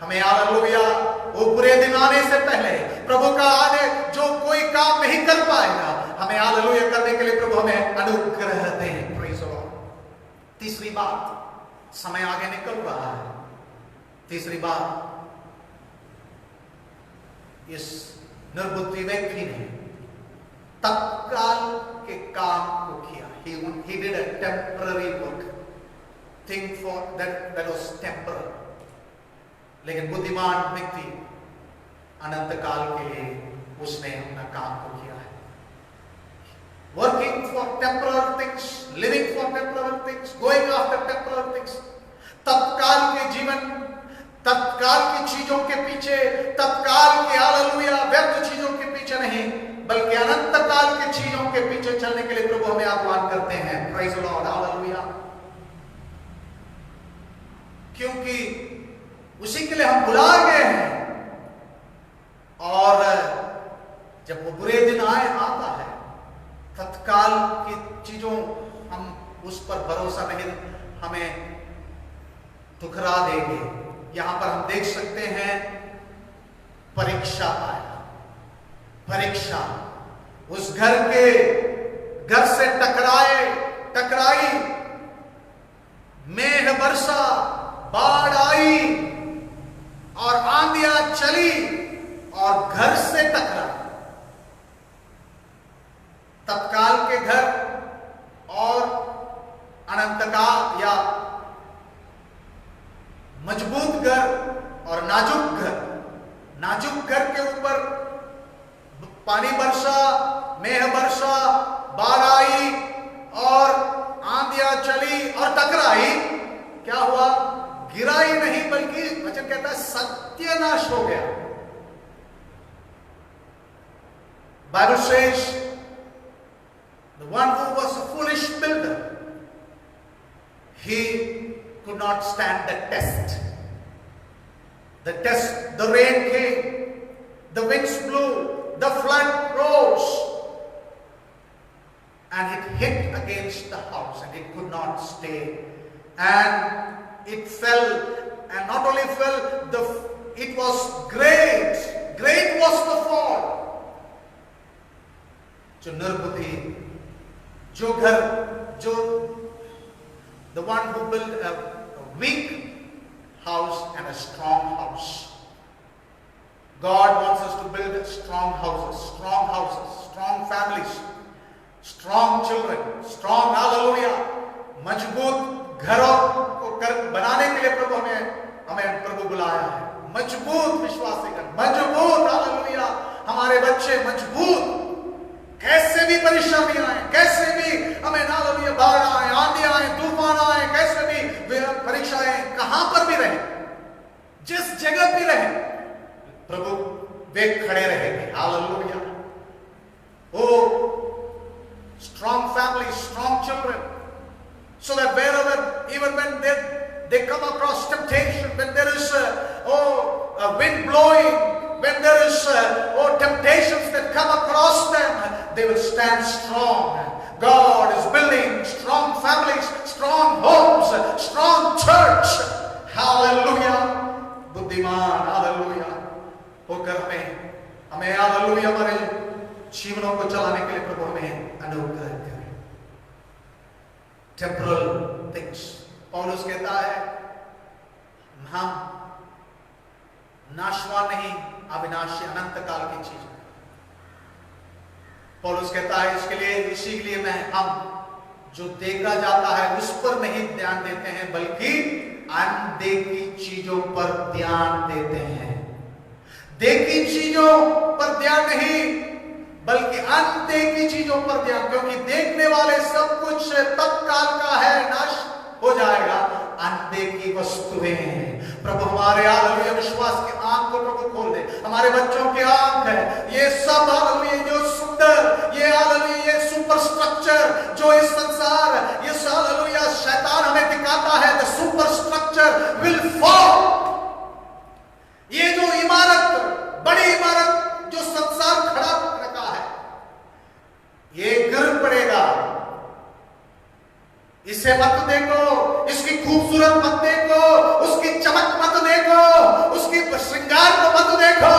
हमें हालेलुया, वो बुरे दिन आने से पहले, प्रभु का आने, जो कोई काम नहीं कर पाएगा, हमें हालेलुया करने के लिए प्रभु हमें अनुग्रह दे। Praise the Lord. तीसरी बात, समय आगे निकल रहा है। तीसरी बात, इस निर्बुद्धि व्यक्ति ने तत्काल के काम को किया। He did a temporary work, thing for that was temporary. लेकिन बुद्धिमान व्यक्ति अनंत काल के लिए उसने अपना काम को किया है। Working for temporary things, living for temporary things, going after temporary things. तत्काल के जीवन, तत्काल की चीजों के पीछे, तत्काल के हालेलुया व्यर्थ चीजों के पीछे नहीं, बल्कि अनंत काल के चीजों के पीछे चलने के लिए प्रभु हमें आह्वान करते हैं। Praise the Lord, hallelujah. क्योंकि उसी के लिए हम बुलाए गए हैं। और जब वो बुरे दिन आता है, तत्काल की चीजों हम उस पर भरोसा नहीं, हमें ठुकरा देंगे। यहां पर हम देख सकते हैं परीक्षा आया, परीक्षा उस घर से टकराई, मेघ बरसा, बाढ़ आई और आंधियां चली और घर से टकरा। तत्काल के घर और अनंतकाल या मजबूत घर और नाजुक घर के ऊपर पानी बरसा, मेघ बरसा, बाढ़ आई और आंधियां चली और टकराई। क्या हुआ? गिरा ही नहीं, बल्कि वचन कहता है सत्यानाश हो गया। Bible says the one who was a foolish builder, he could not stand the test. The rain came, the winds blew, the flood rose, and it hit against the house and it could not stay. And it fell, and not only fell, it was great. Great was the fall. जो निर्बुद्धि, the one who built a weak house and a strong house. God wants us to build strong houses, strong families, strong children, strong, hallelujah, मजबूत घरों को बनाने के लिए प्रभु हमें प्रभु बुलाया है। मजबूत विश्वासी घर, मजबूत, हालेलुया, हमारे बच्चे मजबूत, कैसे भी परेशानी आए, कैसे भी हमें हालेलुया बाढ़ आए, आंधी आए, तूफान आए, कैसे भी परीक्षाएं कहां पर भी रहे, जिस जगह भी रहे, प्रभु वे खड़े रहेंगे। Hallelujah. Oh, strong families, strong children, so that wherever, even when they come across temptation, when there is a wind blowing, when there is temptations that come across them, they will stand strong. God is building strong families, strong homes, strong church. Hallelujah. बुद्धिमान, hallelujah, होकर हमें hallelujah हमारे जीवनों को चलाने के लिए प्रभु हमें अनुग्रह करे। Temporal things, पौलुस कहता है हम नाशवान नहीं, अविनाशी अनंत काल की चीज। पौलुस कहता है इसी के लिए हम जो देखा जाता है उस पर नहीं ध्यान देते हैं, बल्कि अनदेखी चीजों पर ध्यान देते हैं। देखी चीजों पर ध्यान नहीं, बल्कि अनदेखी चीजों पर ध्यान, क्योंकि देखने वाले सब कुछ तत्काल का है, नाश हो जाएगा। अनदेखी वस्तुएं हैं। प्रभु हमारे हालेलुया विश्वास की आंख को प्रभु खोल दे, हमारे बच्चों की आंख है, ये सब हालेलुया जो सुंदर, ये हालेलुया ये सुपर स्ट्रक्चर जो इस संसार, ये हालेलुया शैतान हमें दिखाता है, the super structure will fall. ये जो इमारत, बड़ी इमारत जो संसार खड़ा रखा है, ये गिर पड़ेगा। इसे मत देखो, इसकी खूबसूरत मत देखो, उसकी चमक मत देखो, उसकी श्रृंगार को मत देखो।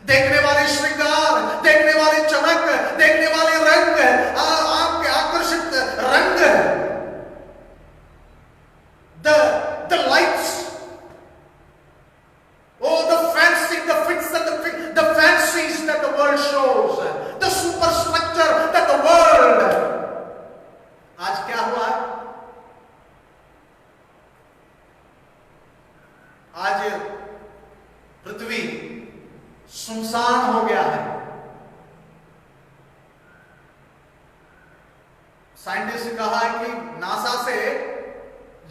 देखने वाली श्रृंगार, देखने वाली चमक, देखने वाले रंग, आपके आकर्षित रंग, the lights, oh the fancy, the fits and the fancies that the world shows, the superstructure that the world। आज क्या हुआ? आज पृथ्वी सुनसान हो गया है। साइंटिस्ट ने कहा है कि नासा से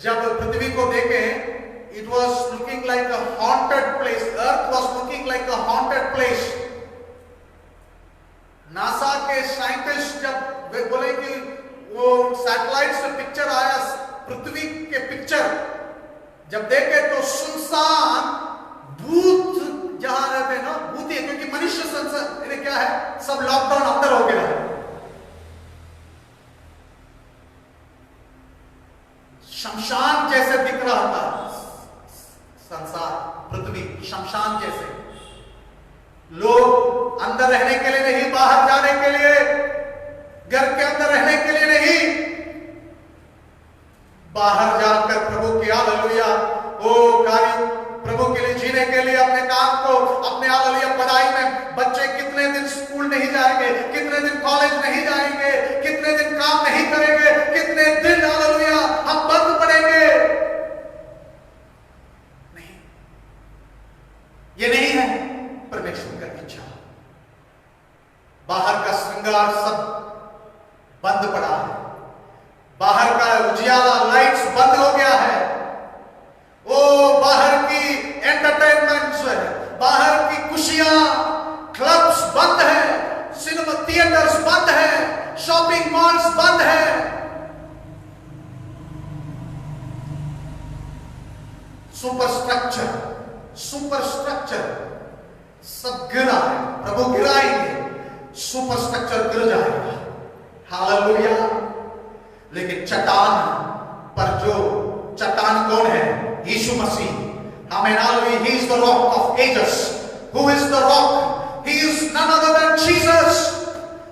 जब पृथ्वी को देखें, it was looking like a haunted place, earth was looking like a haunted place। NASA के साइंटिस्ट जब वे बोले कि वो सैटेलाइट से पिक्चर आया, पृथ्वी के पिक्चर, सब ये क्या है, सब लॉकडाउन अंदर हो गया है। शमशान जैसे दिख रहा था संसार, पृथ्वी शमशान जैसे। लोग अंदर रहने के लिए नहीं, बाहर जाने के लिए, घर के अंदर रहने के लिए नहीं, बाहर जाकर प्रभु की हालेलुया वो कार्य प्रभु के लिए जीने के लिए अपने काम को, अपने हालेलुया पढ़ाई में, बच्चे कितने दिन स्कूल नहीं जाएंगे, कितने दिन कॉलेज नहीं जाएंगे, कितने दिन काम नहीं करेंगे, कितने दिन हालेलुया हम बंद पड़ेंगे। नहीं, ये नहीं है परमेश्वर का इच्छा। बाहर का श्रृंगार सब बंद पड़ा है, बाहर का उजियाला लाइट्स बंद हो गया है, वो बाहर की एंटरटेनमेंट्स, बाहर की खुशियां, क्लब्स बंद है, सिनेमा थिएटर्स बंद है, शॉपिंग मॉल्स बंद है। सुपर स्ट्रक्चर सब गिरा है, प्रभु गिराएंगे, सुपर स्ट्रक्चर गिर जाएगा। हालेलुया। लेकिन चट्टान पर जो चट्टान कौन है? यीशु मसीह। हमें hallelujah, he is the rock of ages. Who is the rock? He is none other than Jesus.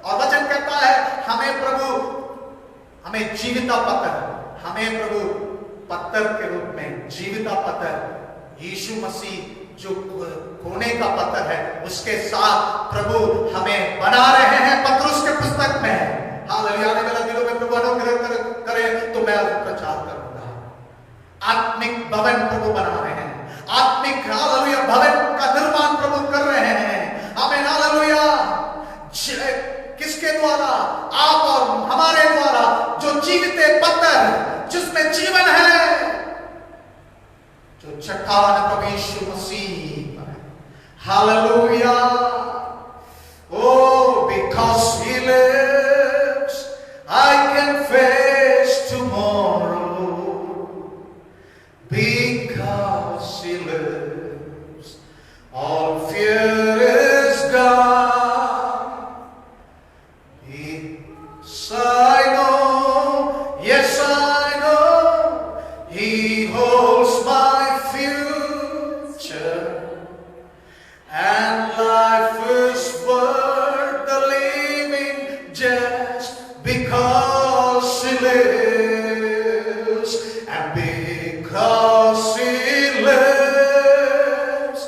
और वचन कहता है हमें प्रभु, हमें जीविता पत्थर, हमें प्रभु पत्थर के रूप में जीविता पत्थर यीशु मसीह जो कोने का पत्थर है, उसके साथ प्रभु हमें बना रहे हैं। पत्रुस के पुस्तक में हालेलुया, आने वाले दिनों में प्रभु अनुग्रह करे तो मैं प्रचार करूंगा। आत्मिक भवन प्रभु बना रहे हैं, आत्मिक हालेलुया भवन का निर्माण प्रभु कर रहे हैं। आमीन हालेलुया। किसके द्वारा? आप और हमारे द्वारा, जो जीवित पत्थर जिसमें जीवन है, जो चट्टान प्रभु यीशु मसीह। Hallelujah. Oh, because he lives, I can face tomorrow. Because he lives, all fear is gone. Yes, I know, yes, I know, he holds my future, and life is worth the living just because he lives, and because he lives,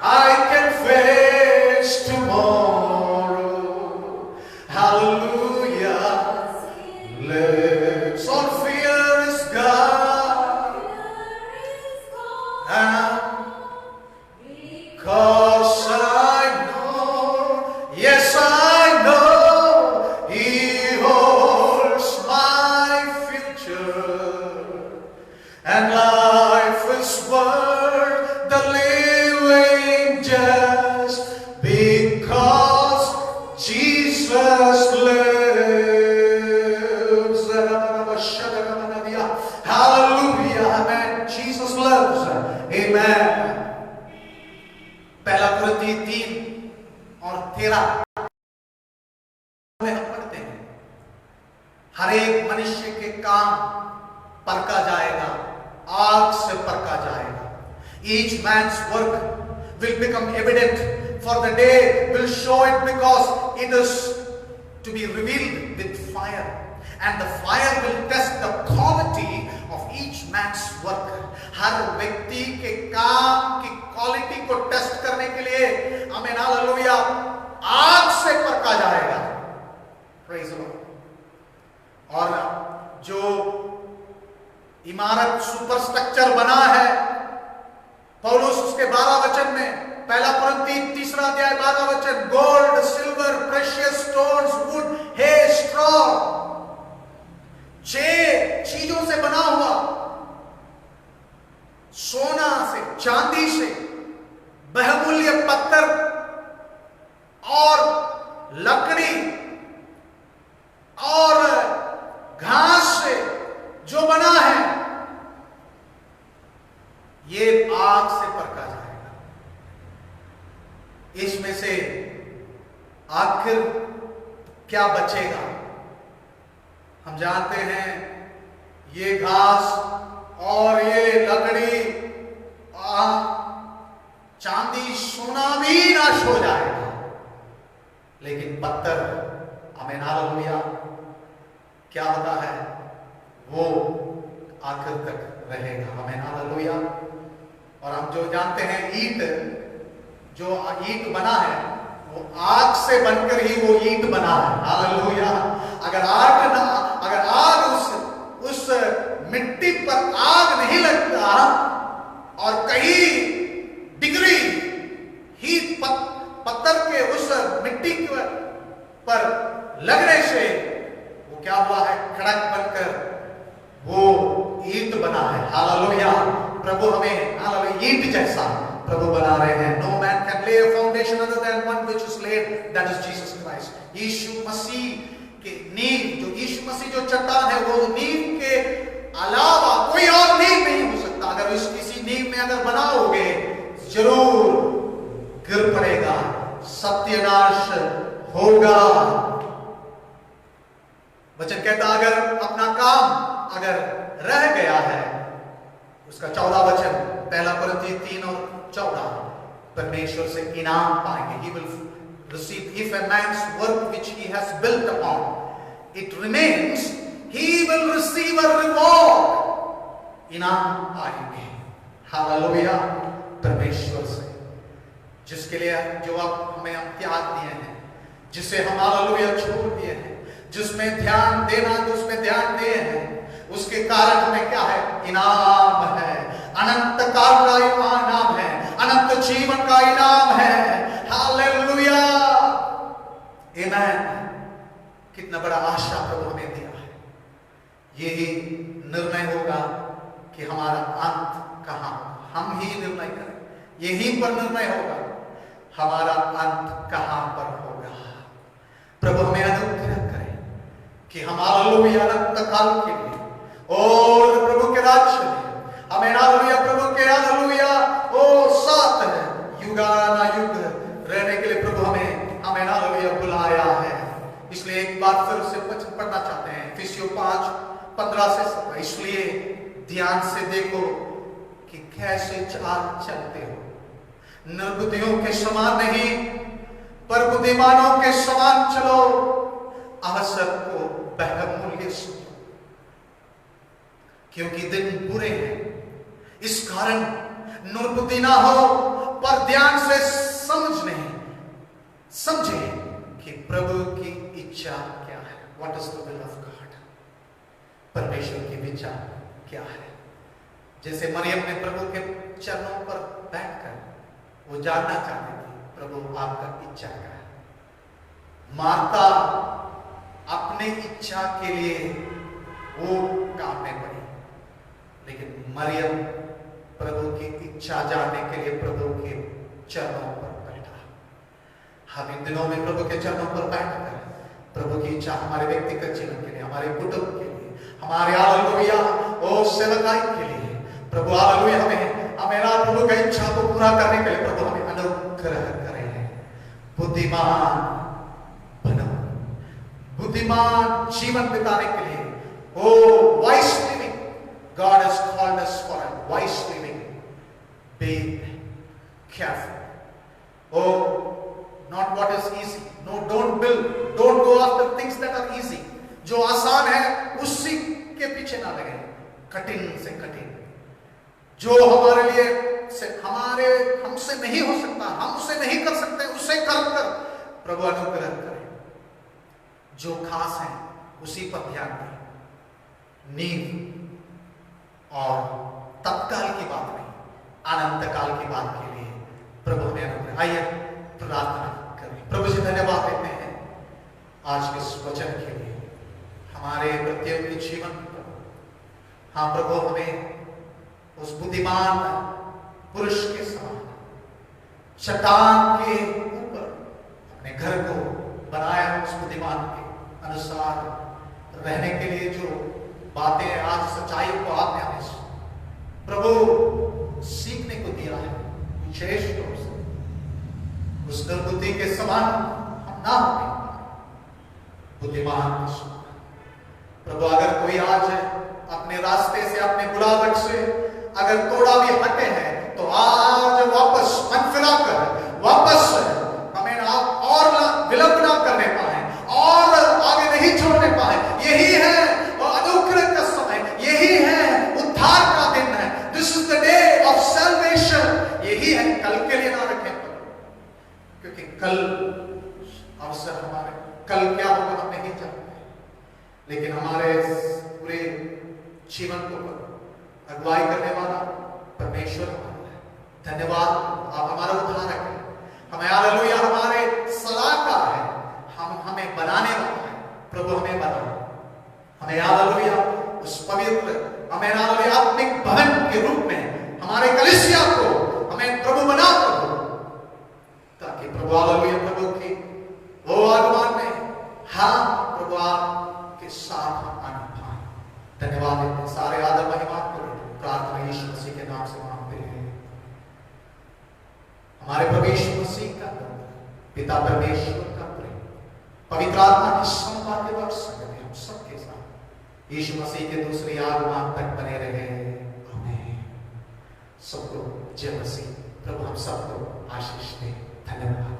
I can face tomorrow. Hallelujah. Lives, all fear is gone, and because I know, yes I know, he holds my future, and life is worth the living just because Jesus lives. Hallelujah, amen. Jesus lives, amen. पहला कुरिन्थी 3 और 13 में हम पढ़ते हैं, हर एक मनुष्य के काम परखा जाएगा, आग से परखा जाएगा। Each man's work will become evident, for the day will show it, because it is to be revealed with fire, and the fire will test the quality of each man's work. हर व्यक्ति के काम की quality को test करने के लिए आमीन hallelujah आग से परखा जाएगा। Praise the Lord. और जो इमारत सुपर स्ट्रक्चर बना है, पौलुस उसके 12 वचन में, पहला कुरिन्थी 3 अध्याय 12 वचन, gold, silver, precious stones, wood, hay, straw, 6 चीजों से बना हुआ, सोना से, चांदी से, बहुमूल्य पत्थर और लकड़ी और घास से जो बना है, ये आग से परखा जाएगा। इसमें से आखिर क्या बचेगा? हम जानते हैं ये घास और ये लकड़ी, चांदी सोना भी नाश हो जाएगा, लेकिन पत्थर, आमीन हालेलुया, क्या होता है? वो आखिर तक रहेगा, आमीन हालेलुया। और हम जो जानते हैं ईंट, जो ईंट बना है वो आग से बनकर ही वो ईंट बना है, हालेलुया। अगर आग उस मिट्टी पर आग नहीं लगता और कई डिग्री ही पत्थर के उस मिट्टी पर लगने से वो क्या हुआ है? खड़क बनकर वो ईंट बना है, हालेलुया। प्रभु हमें हालेलुया ईंट जैसा प्रभु बना रहे हैं। No man can lay a foundation other than one which is laid, that is Jesus Christ. यीशु मसीह के नींव, जो यीशु मसीह जो चट्टान है, वो नींव के अलावा कोई और नींव नहीं हो सकता। अगर इस किसी नींव में अगर बनाओगे जरूर गिर पड़ेगा, सत्यानाश होगा। वचन कहता अगर अपना काम अगर रह गया है, उसका 14 वचन, पहला कुरिन्थियों 3 और 14, परमेश्वर से इनाम पाएंगे। He will receive, if a man's work which he has built upon it remains, he will receive a reward। इनाम पाएंगे, हालेलुया, परमेश्वर से, जिसके लिए जो आप हमें त्याग दिए हैं, जिसे हम हालेलुया छोड़ दिए हैं, जिसमें ध्यान देना, जिसमें ध्यान दिए हैं, उसके कारण हमें क्या है? इनाम है, अनंत काल का इनाम है, अनंत जीवन का इनाम है, हालेलुया, आमीन। कितना बड़ा आशा प्रभु हमें दिया है। यही निर्णय होगा कि हमारा अंत कहां, हम ही निर्णय करें, यहीं पर निर्णय होगा हमारा अंत कहां पर होगा। प्रभु हमें अनुग्रह करे कि हम हालेलुया अनंत काल के लिए और प्रभु के राज्य में हमें हालेलुया, प्रभु के हालेलुया ओ साथ है युगानुयुग रहने के लिए प्रभु हमें हालेलुया बुलाया है। इसलिए एक बात फिर से पढ़ना चाहते हैं, इफिसियों 5:15 से 17। इसलिए ध्यान से देखो कि कैसे चाल चलते हो, निर्बुद्धियों के समान नहीं पर बुद्धिमानों के समान चलो, अवसर को बहुमूल्य समझो, क्योंकि दिन बुरे हैं। इस कारण निर्बुद्धि ना हो, पर ध्यान से समझे कि प्रभु की इच्छा क्या है। What is the will of God? परमेश्वर की विचार क्या है? जैसे मरियम ने प्रभु के चरणों पर बैठकर वो जानना चाहती थी, प्रभु आपका इच्छा क्या है। मार्था अपने इच्छा के लिए वो काम में पड़ी, लेकिन मरियम प्रभु की इच्छा जानने के लिए प्रभु के चरणों पर बैठा। हम इन दिनों में प्रभु के चरणों पर बैठकर प्रभु की इच्छा हमारे व्यक्तिगत जीवन के लिए, हमारे कुटुंब के लिए, हमारे हालेलुया ओ सेवकाई के लिए, प्रभु हालेलुया हमें प्रभु की इच्छा को पूरा करने के लिए प्रभु हमें अनुग्रह करे। बुद्धिमान बनो, बुद्धिमान जीवन बिताने के लिए, o wise living, God has called us for a wise living. Be careful. Oh, not what is easy. No, don't go after things that are easy. जो आसान है उसी के पीछे ना लगे, कठिन से कठिन, जो हमारे लिए हमसे नहीं हो सकता, हम उसे नहीं कर सकते, उसे कर प्रभु अनुग्रह करे। जो खास है उसी पर ध्यान दें, नींव और तत्काल की बात नहीं, अनंत काल की बात के लिए प्रभु ने अनुग्रह। आइए प्रार्थना करें। प्रभु जी धन्यवाद देते हैं आज के इस वचन के लिए, हमारे प्रत्येक के जीवन पर। हाँ प्रभु, हमें उस बुद्धिमान पुरुष के समान चट्टान के ऊपर अपने घर को बनाया, उस बुद्धिमान के अनुसार रहने के लिए जो बातें आज सच्चाई को आपने हमें प्रभु सीखने को दिया है, विशेष रूप से उस निर्बुद्धि के समान हम ना होने पाए। बुद्धिमान की सुनना। प्रभु अगर कोई आज अपने रास्ते से, अपने बुलावट से अगर थोड़ा भी हटे हैं, तो आज वापस मन फिराकर वापस हमें और विलंब ना करने पाए और आगे नहीं छोड़ने पाए। यही है अनुग्रह का समय, यही है उद्धार का दिन है। This is the day of salvation. यही है, कल के लिए ना रखें, क्योंकि कल अवसर हमारे, कल क्या होगा हम नहीं जानते, लेकिन हमारे पूरे जीवन को अगुवाई करने वाला परमेश्वर हमारा है। धन्यवाद, आप हमारा उद्धारक है, हमें हालेलुया हमारे सलाहकार है, हमें बनाने वाला है। प्रभु हमें बना, हमें हालेलुया उस पवित्र, हमें हालेलुया आत्मिक भवन के रूप में हमारे कलीसिया को हमें प्रभु बना, प्रभु, ताकि प्रभु हालेलुया प्रभु की वो आगमन में हम प्रभु आपके साथ हम आने पाए। धन्यवाद देते, सारे आदर महिमा को प्रार्थना यीशु मसीह के नाम से मांगते हैं। हमारे प्रभु यीशु मसीह का पिता परमेश्वर का प्रेम, पवित्र आत्मा की संवाद और संगति हम सबके साथ यीशु मसीह के दूसरे आगमन तक बने रहे। आमीन। सबको जय मसीह। प्रभु हम सबको आशीष दे। धन्यवाद।